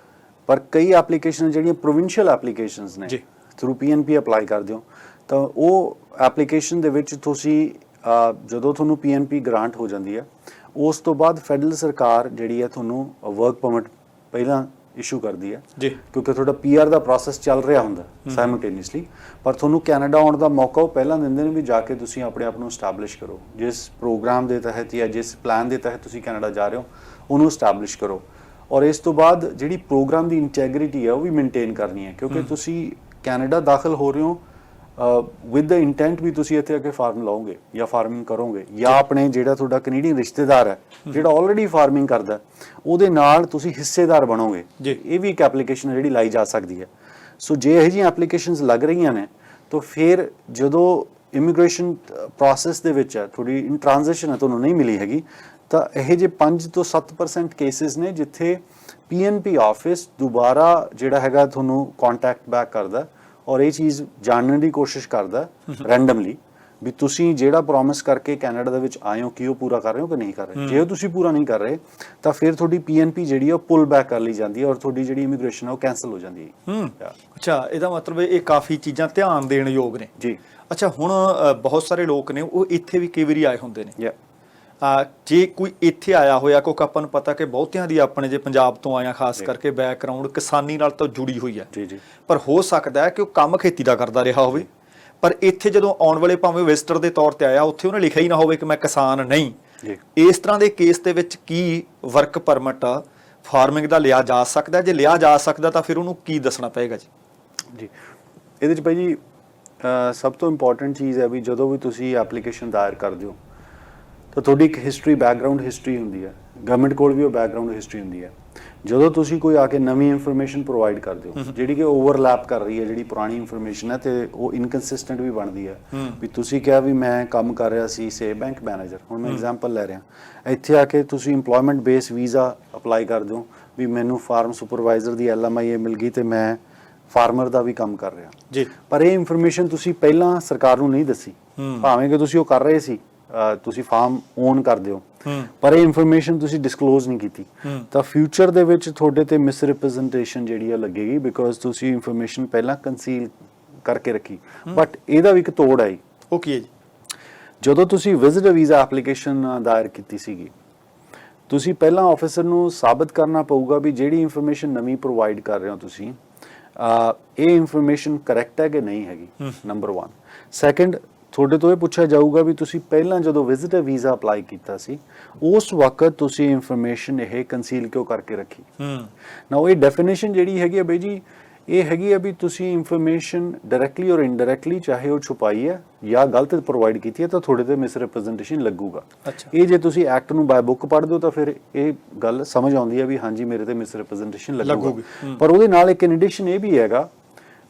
ਪਰ ਕਈ ਐਪਲੀਕੇਸ਼ਨ ਜਿਹੜੀਆਂ ਪ੍ਰੋਵਿੰਸ਼ੀਅਲ ਐਪਲੀਕੇਸ਼ਨਸ ਨੇ ਜੀ। ਥਰੂ ਪੀਐਨਪੀ ਅਪਲਾਈ ਕਰਦੇ ਹੋ, ਤਾਂ ਉਹ ਐਪਲੀਕੇਸ਼ਨ ਦੇ ਵਿੱਚ ਤੁਸੀਂ ਜਦੋਂ ਤੁਹਾਨੂੰ ਪੀਐਨਪੀ ਗ੍ਰਾਂਟ ਹੋ ਜਾਂਦੀ ਹੈ, ਉਸ ਤੋਂ ਬਾਅਦ ਫੈਡਰਲ ਸਰਕਾਰ ਜਿਹੜੀ ਹੈ ਤੁਹਾਨੂੰ ਵਰਕ ਪਰਮਿਟ ਪਹਿਲਾਂ ਇਸ਼ੂ ਕਰਦੀ ਹੈ ਜੀ। ਕਿਉਂਕਿ ਤੁਹਾਡਾ ਪੀਆਰ ਦਾ ਪ੍ਰੋਸੈਸ ਚੱਲ ਰਿਹਾ ਹੁੰਦਾ ਸਾਈਮਲਟੇਨੀਅਸਲੀ, ਪਰ ਤੁਹਾਨੂੰ ਕੈਨੇਡਾ ਆਉਣ ਦਾ ਮੌਕਾ ਉਹ ਪਹਿਲਾਂ ਦਿੰਦੇ ਨੇ ਵੀ ਜਾ ਕੇ ਤੁਸੀਂ ਆਪਣੇ ਆਪ ਨੂੰ ਸਟੈਬਲਿਸ਼ ਕਰੋ। ਜਿਸ ਪ੍ਰੋਗਰਾਮ ਦੇ ਤਹਿਤ ਜਾਂ ਜਿਸ ਪਲਾਨ ਦੇ ਤਹਿਤ ਤੁਸੀਂ ਕੈਨੇਡਾ ਜਾ ਰਹੇ ਹੋ ਉਹਨੂੰ ਸਟੈਬਲਿਸ਼ ਕਰੋ, ਔਰ ਇਸ ਤੋਂ ਬਾਅਦ ਜਿਹੜੀ ਪ੍ਰੋਗਰਾਮ ਦੀ ਇੰਟੈਗ੍ਰਿਟੀ ਹੈ ਉਹ ਵੀ ਮੇਨਟੇਨ ਕਰਨੀ ਹੈ, ਕਿਉਂਕਿ ਤੁਸੀਂ ਕੈਨੇਡਾ ਦਾਖਲ ਹੋ ਰਹੇ ਹੋ ਵਿਦ ਦ ਇੰਟੈਂਟ ਵੀ ਤੁਸੀਂ ਇੱਥੇ ਆ ਕੇ ਫਾਰਮ ਲਾਓਗੇ ਜਾਂ ਫਾਰਮਿੰਗ ਕਰੋਗੇ, ਜਾਂ ਆਪਣੇ ਜਿਹੜਾ ਤੁਹਾਡਾ ਕੈਨੇਡੀਅਨ ਰਿਸ਼ਤੇਦਾਰ ਹੈ ਜਿਹੜਾ ਆਲਰੇਡੀ ਫਾਰਮਿੰਗ ਕਰਦਾ ਉਹਦੇ ਨਾਲ ਤੁਸੀਂ ਹਿੱਸੇਦਾਰ ਬਣੋਗੇ। ਇਹ ਵੀ ਇੱਕ ਐਪਲੀਕੇਸ਼ਨ ਜਿਹੜੀ ਲਾਈ ਜਾ ਸਕਦੀ ਹੈ। ਸੋ ਜੇ ਇਹੋ ਜਿਹੀਆਂ ਐਪਲੀਕੇਸ਼ਨਸ ਲੱਗ ਰਹੀਆਂ ਨੇ ਤਾਂ ਫਿਰ ਜਦੋਂ ਇਮੀਗ੍ਰੇਸ਼ਨ ਪ੍ਰੋਸੈਸ ਦੇ ਵਿੱਚ ਹੈ, ਥੋੜੀ ਇਨ ਟ੍ਰਾਂਜੀਸ਼ਨ ਹੈ, ਤੁਹਾਨੂੰ ਨਹੀਂ ਮਿਲੀ ਹੈਗੀ, ਤਾਂ ਇਹ ਜੇ 5 ਤੋਂ 7% ਕੇਸਿਸ ਨੇ ਜਿੱਥੇ ਪੀਐਨਪੀ ਆਫਿਸ ਦੁਬਾਰਾ ਜਿਹੜਾ ਹੈਗਾ ਤੁਹਾਨੂੰ ਕੰਟੈਕਟ ਬੈਕ ਕਰਦਾ ਔਰ ਇਹ ਚੀਜ਼ ਜਾਣਨ ਦੀ ਕੋਸ਼ਿਸ਼ ਕਰਦਾ ਰੈਂਡਮਲੀ ਵੀ ਤੁਸੀਂ ਜਿਹੜਾ ਪ੍ਰੋਮਿਸ ਕਰਕੇ ਕੈਨੇਡਾ ਦੇ ਵਿੱਚ ਆਏ ਹੋ ਕਿ ਉਹ ਪੂਰਾ ਕਰ ਰਹੇ ਹੋ ਕਿ ਨਹੀਂ ਕਰ ਰਹੇ। ਜੇ ਤੁਸੀਂ ਪੂਰਾ ਨਹੀਂ ਕਰ ਰਹੇ ਤਾਂ ਫਿਰ ਤੁਹਾਡੀ ਪੀਐਨਪੀ ਜਿਹੜੀ ਹੈ ਉਹ ਪੁੱਲ ਬੈਕ ਕਰ ਲਈ ਜਾਂਦੀ ਹੈ ਔਰ ਤੁਹਾਡੀ ਜਿਹੜੀ ਇਮੀਗ੍ਰੇਸ਼ਨ ਹੈ ਉਹ ਕੈਂਸਲ ਹੋ ਜਾਂਦੀ ਹੈ। ਅੱਛਾ, ਇਹਦਾ ਮਤਲਬ ਇਹ ਕਾਫੀ ਚੀਜ਼ਾਂ ਧਿਆਨ ਦੇਣ ਯੋਗ ਨੇ ਜੀ। ਅੱਛਾ, ਹੁਣ ਬਹੁਤ ਸਾਰੇ ਲੋਕ ਨੇ ਉਹ ਇੱਥੇ ਵੀ ਕਈ ਵਾਰੀ ਆਏ ਹੁੰਦੇ ਨੇ। ਜੇ ਕੋਈ ਇੱਥੇ ਆਇਆ ਹੋਇਆ, ਕਿਉਂਕਿ ਆਪਾਂ ਨੂੰ ਪਤਾ ਕਿ ਬਹੁਤਿਆਂ ਦੀ ਆਪਣੇ ਜੇ ਪੰਜਾਬ ਤੋਂ ਆਇਆ ਖਾਸ ਕਰਕੇ ਬੈਕਗ੍ਰਾਉਂਡ ਕਿਸਾਨੀ ਨਾਲ ਤਾਂ ਜੁੜੀ ਹੋਈ ਹੈ, ਪਰ ਹੋ ਸਕਦਾ ਹੈ ਕਿ ਉਹ ਕੰਮ ਖੇਤੀ ਦਾ ਕਰਦਾ ਰਿਹਾ ਹੋਵੇ, ਪਰ ਇੱਥੇ ਜਦੋਂ ਆਉਣ ਵਾਲੇ ਭਾਵੇਂ ਵਿਜ਼ਟਰ ਦੇ ਤੌਰ ਤੇ ਆਇਆ ਉੱਥੇ ਉਹਨੇ ਲਿਖਿਆ ਹੀ ਨਾ ਹੋਵੇ ਕਿ ਮੈਂ ਕਿਸਾਨ ਨਹੀਂ। ਇਸ ਤਰ੍ਹਾਂ ਦੇ ਕੇਸ ਦੇ ਵਿੱਚ ਕੀ ਵਰਕ ਪਰਮਿਟ ਫਾਰਮਿੰਗ ਦਾ ਲਿਆ ਜਾ ਸਕਦਾ? ਜੇ ਲਿਆ ਜਾ ਸਕਦਾ ਤਾਂ ਫਿਰ ਉਹਨੂੰ ਕੀ ਦੱਸਣਾ ਪਏਗਾ ਜੀ? ਜੀ, ਇਹਦੇ 'ਚ ਭਾਈ ਜੀ ਸਭ ਤੋਂ ਇੰਪੋਰਟੈਂਟ ਚੀਜ਼ ਹੈ ਵੀ ਜਦੋਂ ਵੀ ਤੁਸੀਂ ਐਪਲੀਕੇਸ਼ਨ ਦਾਇਰ ਕਰਦੇ ਹੋ ਤਾਂ ਤੁਹਾਡੀ ਇੱਕ ਹਿਸਟਰੀ, ਬੈਕਗਰਾਊਂਡ ਹਿਸਟਰੀ ਹੁੰਦੀ ਹੈ, ਗਵਰਨਮੈਂਟ ਕੋਲ ਵੀ ਉਹ ਬੈਕਗਰਾਊਂਡ ਹਿਸਟਰੀ ਹੁੰਦੀ ਹੈ। ਜਦੋਂ ਤੁਸੀਂ ਕੋਈ ਆ ਕੇ ਨਵੀਂ ਇਨਫੋਰਮੇਸ਼ਨ ਪ੍ਰੋਵਾਈਡ ਕਰਦੇ ਹੋ ਜਿਹੜੀ ਕਿ ਓਵਰਲੈਪ ਕਰ ਰਹੀ ਹੈ ਜਿਹੜੀ ਪੁਰਾਣੀ ਇਨਫੋਰਮੇਸ਼ਨ ਹੈ, ਤੇ ਉਹ ਇਨਕਨਸਿਸਟੈਂਟ ਵੀ ਬਣਦੀ ਹੈ। ਵੀ ਤੁਸੀਂ ਕਿਹਾ ਵੀ ਮੈਂ ਕੰਮ ਕਰ ਰਿਹਾ ਸੀ ਸੇ ਬੈਂਕ ਮੈਨੇਜਰ, ਹੁਣ ਮੈਂ ਐਗਜ਼ਾਮਪਲ ਲੈ ਰਿਹਾ, ਇੱਥੇ ਆ ਕੇ ਤੁਸੀਂ ਇੰਪਲੋਇਮੈਂਟ ਬੇਸ ਵੀਜ਼ਾ ਅਪਲਾਈ ਕਰਦੇ ਹੋ ਵੀ ਮੈਨੂੰ ਫਾਰਮ ਸੁਪਰਵਾਈਜ਼ਰ ਦੀ LMIA ਮਿਲ ਗਈ ਤੇ ਮੈਂ ਫਾਰਮਰ ਦਾ ਵੀ ਕੰਮ ਕਰ ਰਿਹਾ ਜੀ, ਪਰ ਇਹ ਇਨਫੋਰਮੇਸ਼ਨ ਤੁਸੀਂ ਪਹਿਲਾਂ ਸਰਕਾਰ ਨੂੰ ਨਹੀਂ ਦੱਸੀ, ਭਾਵੇਂ ਕਿ ਤੁਸੀਂ ਉਹ ਕਰ ਰਹੇ ਸੀ, ਤੁਸੀਂ ਫਾਰਮ ਓਨ ਕਰਦੇ ਹੋ, ਪਰ ਇਹ ਇਨਫੋਰਮੇਸ਼ਨ ਤੁਸੀਂ ਡਿਸਕਲੋਜ਼ ਨਹੀਂ ਕੀਤੀ, ਤਾਂ ਫਿਊਚਰ ਦੇ ਵਿੱਚ ਤੁਹਾਡੇ ਤੇ ਮਿਸਰਿਪਰੈਜ਼ੈਂਟੇਸ਼ਨ ਜਿਹੜੀ ਆ ਲੱਗੇਗੀ ਬਿਕੋਜ਼ ਤੁਸੀਂ ਇਨਫੋਰਮੇਸ਼ਨ ਪਹਿਲਾਂ ਕੰਸੀਲ ਕਰਕੇ ਰੱਖੀ। ਬਟ ਇਹਦਾ ਵੀ ਇੱਕ ਤੋੜ ਆਈ। ਉਹ ਕੀ ਹੈ ਜੀ? ਜਦੋਂ ਤੁਸੀਂ ਵਿਜ਼ਿਟਰ ਵੀਜ਼ਾ ਐਪਲੀਕੇਸ਼ਨ ਦਾਇਰ ਕੀਤੀ ਸੀਗੀ, ਤੁਸੀਂ ਪਹਿਲਾਂ ਆਫਿਸਰ ਨੂੰ ਸਾਬਤ ਕਰਨਾ ਪਊਗਾ ਵੀ ਜਿਹੜੀ ਇਨਫੋਰਮੇਸ਼ਨ ਨਵੀਂ ਪ੍ਰੋਵਾਈਡ ਕਰ ਰਹੇ ਹੋ ਤੁਸੀਂ ਇਹ ਇਨਫੋਰਮੇਸ਼ਨ ਕਰੈਕਟ ਹੈ ਕਿ ਨਹੀਂ ਹੈਗੀ, ਨੰਬਰ 1। ਸੈਕੰਡ, ਤੁਹਾਡੇ ਤੋਂ ਇਹ ਪੁੱਛਿਆ ਜਾਊਗਾ ਵੀ ਤੁਸੀਂ ਪਹਿਲਾਂ ਜਦੋਂ ਵਿਜ਼ਿਟਰ ਵੀਜ਼ਾ ਅਪਲਾਈ ਕੀਤਾ ਸੀ ਉਸ ਵਕਤ ਤੁਸੀਂ ਇਨਫੋਰਮੇਸ਼ਨ ਇਹ ਕੰਸੀਲ ਕਿਉਂ ਕਰਕੇ ਰੱਖੀ। ਨਾਓ ਇਹ ਡੈਫੀਨੇਸ਼ਨ ਜਿਹੜੀ ਹੈਗੀ ਹੈ ਬਈ ਜੀ, ਇਹ ਹੈਗੀ ਹੈ ਵੀ ਤੁਸੀਂ ਇਨਫੋਰਮੇਸ਼ਨ ਡਾਇਰੈਕਟਲੀ ਔਰ ਇਨਡਾਇਰੈਕਟਲੀ ਚਾਹੇ ਉਹ ਛੁਪਾਈ ਹੈ ਜਾਂ ਗਲਤ ਪ੍ਰੋਵਾਈਡ ਕੀਤੀ ਹੈ ਤਾਂ ਤੁਹਾਡੇ ਤੇ ਮਿਸਰਿਪਰੈਜ਼ੈਂਟੇਸ਼ਨ ਲੱਗੂਗਾ। ਇਹ ਜੇ ਤੁਸੀਂ ਐਕਟ ਨੂੰ ਬਾਈ ਬੁੱਕ ਪੜ੍ਹਦੇ ਹੋ ਤਾਂ ਫਿਰ ਇਹ ਗੱਲ ਸਮਝ ਆਉਂਦੀ ਹੈ ਵੀ ਹਾਂਜੀ ਮੇਰੇ ਤੇ ਮਿਸਰਿਪਰੈਜ਼ੈਂਟੇਸ਼ਨ ਲੱਗੂਗੀ। ਪਰ ਉਹਦੇ ਨਾਲ ਇੱਕ ਕੰਡੀਸ਼ਨ ਇਹ ਵੀ ਹੈਗਾ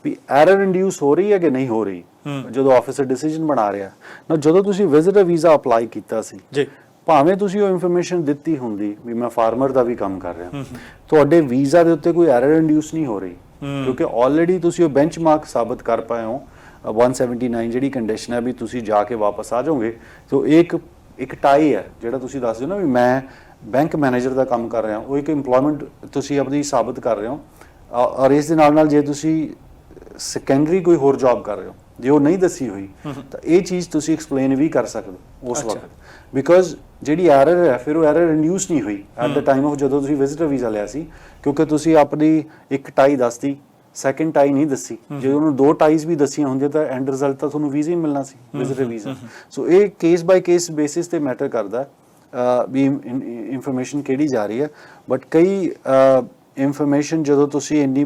ਵੀ ਐਰਰ ਇੰਡਿਊਸ ਹੋ ਰਹੀ ਹੈ ਕਿ ਨਹੀਂ ਹੋ ਰਹੀ ਜਦੋਂ ਆਫਿਸਰ ਡਿਸੀਜਨ ਬਣਾ ਰਿਹਾ। ਨਾ ਜਦੋਂ ਤੁਸੀਂ ਵਿਜ਼ਿਟਰ ਵੀਜ਼ਾ ਅਪਲਾਈ ਕੀਤਾ ਸੀ ਜੀ, ਭਾਵੇਂ ਤੁਸੀਂ ਉਹ ਇਨਫੋਰਮੇਸ਼ਨ ਦਿੱਤੀ ਹੁੰਦੀ ਵੀ ਮੈਂ ਫਾਰਮਰ ਦਾ ਵੀ ਕੰਮ ਕਰ ਰਿਹਾ, ਤੁਹਾਡੇ ਵੀਜ਼ਾ ਦੇ ਉੱਤੇ ਕੋਈ ਐਰਰ ਇੰਡਿਊਸ ਨਹੀਂ ਹੋ ਰਹੀ ਕਿਉਂਕਿ ਆਲਰੇਡੀ ਤੁਸੀਂ ਉਹ ਬੈਂਚਮਾਰਕ ਸਾਬਤ ਕਰ ਪਾਏ ਹੋ। 179 ਜਿਹੜੀ ਕੰਡੀਸ਼ਨ ਹੈ ਵੀ ਤੁਸੀਂ ਜਾ ਕੇ ਵਾਪਸ ਆ ਜਾਓਗੇ, ਤਾਂ ਇੱਕ ਟਾਈ ਹੈ ਜਿਹੜਾ ਤੁਸੀਂ ਦੱਸਦੇ ਹੋ ਨਾ ਵੀ ਮੈਂ ਬੈਂਕ ਮੈਨੇਜਰ ਦਾ ਕੰਮ ਕਰ ਰਿਹਾ, ਉਹ ਇੱਕ ਇੰਪਲੋਇਮੈਂਟ ਤੁਸੀਂ ਆਪਣੀ ਸਾਬਤ ਕਰ ਰਹੇ ਹੋ। ਔਰ ਇਸ ਦੇ ਨਾਲ ਜੇ ਤੁਸੀਂ ਸੈਕੰਡਰੀ ਕੋਈ ਹੋਰ ਜੌਬ ਕਰ ਰਹੇ ਹੋ ਜੇ ਉਹ ਨਹੀਂ ਦੱਸੀ ਹੋਈ ਤਾਂ ਇਹ ਚੀਜ਼ ਤੁਸੀਂ ਐਕਸਪਲੇਨ ਵੀ ਕਰ ਸਕਦੇ ਹੋ ਉਸ ਵਕਤ, ਬਿਕੋਜ਼ ਜਿਹੜੀ ਐਰਰ ਹੈ ਫਿਰ ਉਹ ਐਰਰ ਇੰਡਿਊਸ ਨਹੀਂ ਹੋਈ ਐਟ ਦ ਟਾਈਮ ਆਫ ਜਦੋਂ ਤੁਸੀਂ ਵਿਜ਼ਿਟਰ ਵੀਜ਼ਾ ਲਿਆ ਸੀ, ਕਿਉਂਕਿ ਤੁਸੀਂ ਆਪਣੀ ਇੱਕ ਟਾਈ ਦੱਸਦੀ, ਸੈਕੰਡ ਟਾਈ ਨਹੀਂ ਦੱਸੀ। ਜੇ ਉਹਨੂੰ 2 ਟਾਈਜ਼ ਵੀ ਦੱਸੀਆਂ ਹੁੰਦੀਆਂ ਤਾਂ ਐਂਡ ਰਿਜ਼ਲਟ ਤਾਂ ਤੁਹਾਨੂੰ ਵੀਜ਼ਾ ਹੀ ਮਿਲਣਾ ਸੀ, ਵਿਜ਼ਿਟਰ ਵੀਜ਼ਾ। ਸੋ ਇਹ ਕੇਸ ਬਾਈ ਕੇਸ ਬੇਸਿਸ ਤੇ ਮੈਟਰ ਕਰਦਾ ਵੀ ਇਨਫੋਰਮੇਸ਼ਨ ਕਿਹੜੀ ਜਾ ਰਹੀ ਹੈ। ਬਟ ਕਈ ਇਨਫੋਰਮੇਸ਼ਨ ਜਦੋਂ ਤੁਸੀਂ ਇੰਨੀ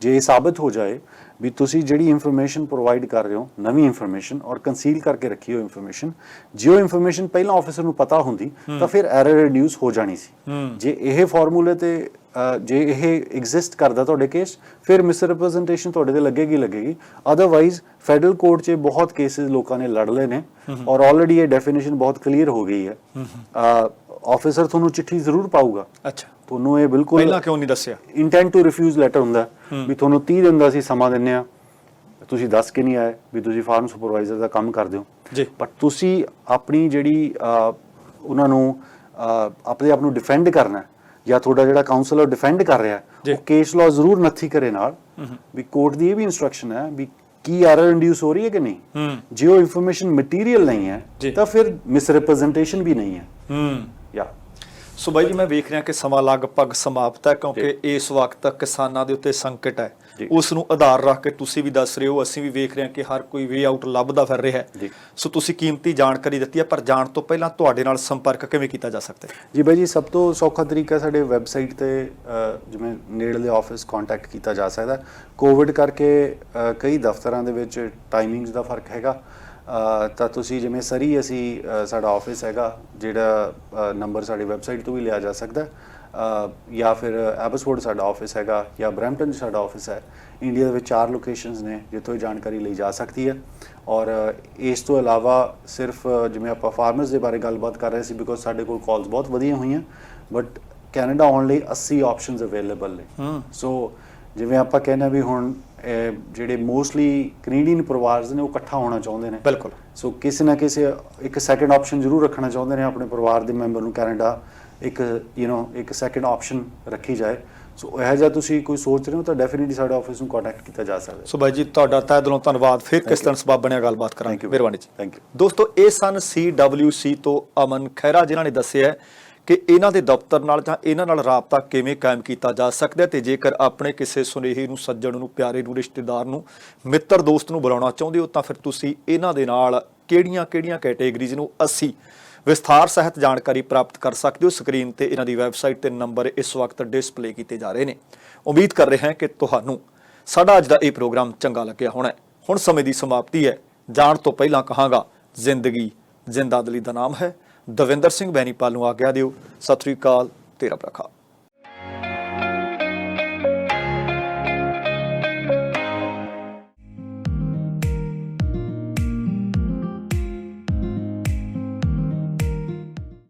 ਜੇ ਸਾਬਤ ਹੋ ਜਾਏ ਵੀ ਤੁਸੀਂ ਜਿਹੜੀ ਇਨਫੋਰਮੇਸ਼ਨ ਪ੍ਰੋਵਾਈਡ ਕਰ ਰਹੇ ਹੋ ਨਵੀਂ ਇਨਫੋਰਮੇਸ਼ਨ ਔਰ ਕੰਸੀਲ ਕਰਕੇ ਰੱਖੀ ਹੋ ਇਨਫੋਰਮੇਸ਼ਨ, ਜੇ ਉਹ ਇਨਫੋਰਮੇਸ਼ਨ ਪਹਿਲਾਂ ਆਫਿਸਰ ਨੂੰ ਪਤਾ ਹੁੰਦੀ ਤਾਂ ਫਿਰ ਐਰਰ ਰਿਡਿਊਸ ਹੋ ਜਾਣੀ ਸੀ। ਜੇ ਇਹ ਫਾਰਮੂਲੇ ਤੇ ਜੇ ਇਹ ਐਗਜ਼ਿਸਟ ਕਰਦਾ ਤੁਹਾਡੇ ਕੇਸ, ਫਿਰ ਮਿਸਰਿਪਰੈਜ਼ੈਂਟੇਸ਼ਨ ਤੁਹਾਡੇ ਤੇ ਲੱਗੇਗੀ। ਅਦਰਵਾਈਜ਼ ਫੈਡਰਲ ਕੋਰਟ 'ਚ ਬਹੁਤ ਕੇਸਿਸ ਲੋਕਾਂ ਨੇ ਲੜ ਲਏ ਨੇ ਔਰ ਆਲਰੇਡੀ ਇਹ ਡੈਫੀਨੇਸ਼ਨ ਬਹੁਤ ਕਲੀਅਰ ਹੋ ਗਈ ਹੈ। ਆਫੀਸਰ ਤੁਹਾਨੂੰ ਚਿੱਠੀ ਜ਼ਰੂਰ ਪਾਊਗਾ, ਅੱਛਾ, ਤੁਹਾਨੂੰ ਇਹ ਬਿਲਕੁਲ ਪਹਿਲਾਂ ਕਿਉਂ ਨਹੀਂ ਦੱਸਿਆ? ਇੰਟੈਂਟ ਟੂ ਰਿਫਿਊਜ਼ ਲੈਟਰ ਹੁੰਦਾ ਵੀ ਤੁਹਾਨੂੰ 30 ਦਿਨ ਦਾ ਅਸੀਂ ਸਮਾਂ ਦਿੰਨੇ ਆ, ਤੁਸੀਂ ਦੱਸ ਕੇ ਨਹੀਂ ਆਏ ਵੀ ਤੁਸੀਂ ਫਾਰਮ ਸੁਪਰਵਾਈਜ਼ਰ ਦਾ ਕੰਮ ਕਰਦੇ ਹੋ ਜੀ, ਬਟ ਤੁਸੀਂ ਆਪਣੀ ਜਿਹੜੀ ਉਹਨਾਂ ਨੂੰ ਆਪਣੇ ਆਪ ਨੂੰ ਡਿਫੈਂਡ ਕਰਨਾ ਜਾਂ ਤੁਹਾਡਾ ਜਿਹੜਾ ਕਾਉਂਸਲਰ ਡਿਫੈਂਡ ਕਰ ਰਿਹਾ ਉਹ ਕੇਸ ਲਾਅ ਜ਼ਰੂਰ ਨੱਥੀ ਕਰੇ ਨਾਲ ਵੀ ਕੋਰਟ ਦੀ ਇਹ ਵੀ ਇਨਸਟਰਕਸ਼ਨ ਹੈ ਵੀ ਕੀ ਐਰਰ ਇੰਡਿਊਸ ਹੋ ਰਹੀ ਹੈ ਕਿ ਨਹੀਂ। ਜੇ ਉਹ ਇਨਫੋਰਮੇਸ਼ਨ ਮਟੀਰੀਅਲ ਨਹੀਂ ਹੈ ਤਾਂ ਫਿਰ ਮਿਸਰਿਪਰੈਜ਼ੈਂਟੇਸ਼ਨ ਵੀ ਨਹੀਂ ਹੈ। ਯਾ ਸੋ ਬਾਈ ਜੀ, ਮੈਂ ਵੇਖ ਰਿਹਾ ਕਿ ਸਮਾਂ ਲਗਭਗ ਸਮਾਪਤ ਹੈ ਕਿਉਂਕਿ ਇਸ ਵਕਤ ਕਿਸਾਨਾਂ ਦੇ ਉੱਤੇ ਸੰਕਟ ਹੈ, ਉਸ ਨੂੰ ਆਧਾਰ ਰੱਖ ਕੇ ਤੁਸੀਂ ਵੀ ਦੱਸ ਰਹੇ ਹੋ, ਅਸੀਂ ਵੀ ਵੇਖ ਰਹੇ ਹਾਂ ਕਿ ਹਰ ਕੋਈ ਵੇ ਆਊਟ ਲੱਭਦਾ ਫਿਰ ਰਿਹਾ ਹੈ। ਸੋ ਤੁਸੀਂ ਕੀਮਤੀ ਜਾਣਕਾਰੀ ਦਿੱਤੀ ਹੈ, ਪਰ ਜਾਣ ਤੋਂ ਪਹਿਲਾਂ ਤੁਹਾਡੇ ਨਾਲ ਸੰਪਰਕ ਕਿਵੇਂ ਕੀਤਾ ਜਾ ਸਕਦਾ ਹੈ? ਜੀ ਬਾਈ ਜੀ, ਸਭ ਤੋਂ ਸੌਖਾ ਤਰੀਕਾ ਸਾਡੇ ਵੈਬਸਾਈਟ ਤੇ ਜਿਵੇਂ ਨੇੜਲੇ ਆਫਿਸ ਕੰਟੈਕਟ ਕੀਤਾ ਜਾ ਸਕਦਾ। ਕੋਵਿਡ ਕਰਕੇ ਕਈ ਦਫ਼ਤਰਾਂ ਦੇ ਵਿੱਚ ਟਾਈਮਿੰਗਸ ਦਾ ਫਰਕ ਹੈਗਾ, ਤਾਂ ਤੁਸੀਂ ਜਿਵੇਂ ਸਰੀ ਅਸੀਂ ਸਾਡਾ ਆਫਿਸ ਹੈਗਾ ਜਿਹੜਾ ਨੰਬਰ ਸਾਡੀ ਵੈਬਸਾਈਟ ਤੋਂ ਵੀ ਲਿਆ ਜਾ ਸਕਦਾ, ਜਾਂ ਫਿਰ ਐਬਸਫੋਰਡ ਸਾਡਾ ਆਫਿਸ ਹੈਗਾ, ਜਾਂ ਬਰੈਂਪਟਨ 'ਚ ਸਾਡਾ ਆਫਿਸ ਹੈ। ਇੰਡੀਆ ਦੇ ਵਿੱਚ 4 ਲੋਕੇਸ਼ਨਸ ਨੇ ਜਿੱਥੋਂ ਇਹ ਜਾਣਕਾਰੀ ਲਈ ਜਾ ਸਕਦੀ ਹੈ। ਔਰ ਇਸ ਤੋਂ ਇਲਾਵਾ ਸਿਰਫ ਜਿਵੇਂ ਆਪਾਂ ਫਾਰਮਰਸ ਦੇ ਬਾਰੇ ਗੱਲਬਾਤ ਕਰ ਰਹੇ ਸੀ, ਬਿਕੋਜ਼ ਸਾਡੇ ਕੋਲ ਕਾਲਸ ਬਹੁਤ ਵਧੀਆ ਹੋਈਆਂ, ਬਟ ਕੈਨੇਡਾ ਆਉਣ ਲਈ 80 ਆਪਸ਼ਨਸ ਅਵੇਲੇਬਲ ਨੇ। ਸੋ ਜਿਵੇਂ ਆਪਾਂ ਕਹਿੰਦੇ ਵੀ ਹੁਣ ਜਿਹੜੇ ਮੋਸਟਲੀ ਕੈਨੇਡੀਅਨ ਪਰਿਵਾਰਸ ਨੇ ਉਹ ਇਕੱਠਾ ਹੋਣਾ ਚਾਹੁੰਦੇ ਨੇ, ਬਿਲਕੁਲ। ਸੋ ਕਿਸੇ ਨਾ ਕਿਸੇ ਇੱਕ ਸੈਕੰਡ ਆਪਸ਼ਨ ਜ਼ਰੂਰ ਰੱਖਣਾ ਚਾਹੁੰਦੇ ਨੇ ਆਪਣੇ ਪਰਿਵਾਰ ਦੇ ਮੈਂਬਰ ਨੂੰ ਕੈਨੇਡਾ ਇੱਕ ਸੈਕੰਡ ਆਪਸ਼ਨ ਰੱਖੀ ਜਾਏ। ਸੋ ਇਹੋ ਜਿਹਾ ਤੁਸੀਂ ਕੋਈ ਸੋਚ ਰਹੇ ਹੋ ਤਾਂ ਡੈਫੀਨਿਟਲੀ ਸਾਡੇ ਆਫਿਸ ਨੂੰ ਕੰਟੈਕਟ ਕੀਤਾ ਜਾ ਸਕਦਾ। ਸੋ ਬਾਈ ਜੀ, ਤੁਹਾਡਾ ਤਹਿ ਦਿਲੋਂ ਧੰਨਵਾਦ। ਫਿਰ ਕਿਸ ਦਿਨ ਸਬਬ ਬਣਿਆ ਗੱਲਬਾਤ ਕਰਾਂਗੇ। ਮਿਹਰਬਾਨੀ ਜੀ। ਥੈਂਕ ਯੂ ਦੋਸਤੋ, ਇਹ ਸਨ CWC ਤੋਂ ਅਮਨ ਖਹਿਰਾ, ਜਿਨ੍ਹਾਂ ਨੇ ਦੱਸਿਆ ਕਿ ਇਹਨਾਂ ਦੇ ਦਫ਼ਤਰ ਨਾਲ ਜਾਂ ਇਹਨਾਂ ਨਾਲ ਰਾਬਤਾ ਕਿਵੇਂ ਕਾਇਮ ਕੀਤਾ ਜਾ ਸਕਦਾ ਹੈ, ਤੇ ਜੇਕਰ ਆਪਣੇ ਕਿਸੇ ਸੁਨੇਹੀ ਨੂੰ, ਸੱਜਣ ਨੂੰ, ਪਿਆਰੇ ਨੂੰ, ਰਿਸ਼ਤੇਦਾਰ ਨੂੰ, ਮਿੱਤਰ ਦੋਸਤ ਨੂੰ ਬੁਲਾਉਣਾ ਚਾਹੁੰਦੇ ਹੋ ਤਾਂ ਫਿਰ ਤੁਸੀਂ ਇਹਨਾਂ ਦੇ ਨਾਲ ਕਿਹੜੀਆਂ ਕੈਟੇਗਰੀਜ਼ ਨੂੰ ਅਸੀਂ ਵਿਸਥਾਰ ਸਹਿਤ ਜਾਣਕਾਰੀ ਪ੍ਰਾਪਤ ਕਰ ਸਕਦੇ ਹੋ। ਸਕਰੀਨ ਤੇ ਇਹਨਾਂ ਦੀ ਵੈਬਸਾਈਟ ਤੇ ਨੰਬਰ ਇਸ ਵਕਤ ਡਿਸਪਲੇ ਕੀਤੇ ਜਾ ਰਹੇ ਨੇ। ਉਮੀਦ ਕਰ ਰਹੇ ਹਾਂ ਕਿ ਤੁਹਾਨੂੰ ਸਾਡਾ ਅੱਜ ਦਾ ਇਹ ਪ੍ਰੋਗਰਾਮ ਚੰਗਾ ਲੱਗਿਆ ਹੋਣਾ ਹੈ। ਹੁਣ ਸਮੇਂ ਦੀ ਸਮਾਪਤੀ ਹੈ। ਜਾਣ ਤੋਂ ਪਹਿਲਾਂ ਕਹਾਂਗਾ, ਜ਼ਿੰਦਗੀ ਜ਼ਿੰਦਾਦਲੀ ਦਾ ਨਾਮ ਹੈ। ਦਵਿੰਦਰ ਸਿੰਘ ਬੈਨੀਪਾਲ ਨੂੰ ਆਗਿਆ ਦਿਓ। ਸਤਿ ਸ੍ਰੀ ਅਕਾਲ। ਤੇਰਾ ਪ੍ਰਖਾ।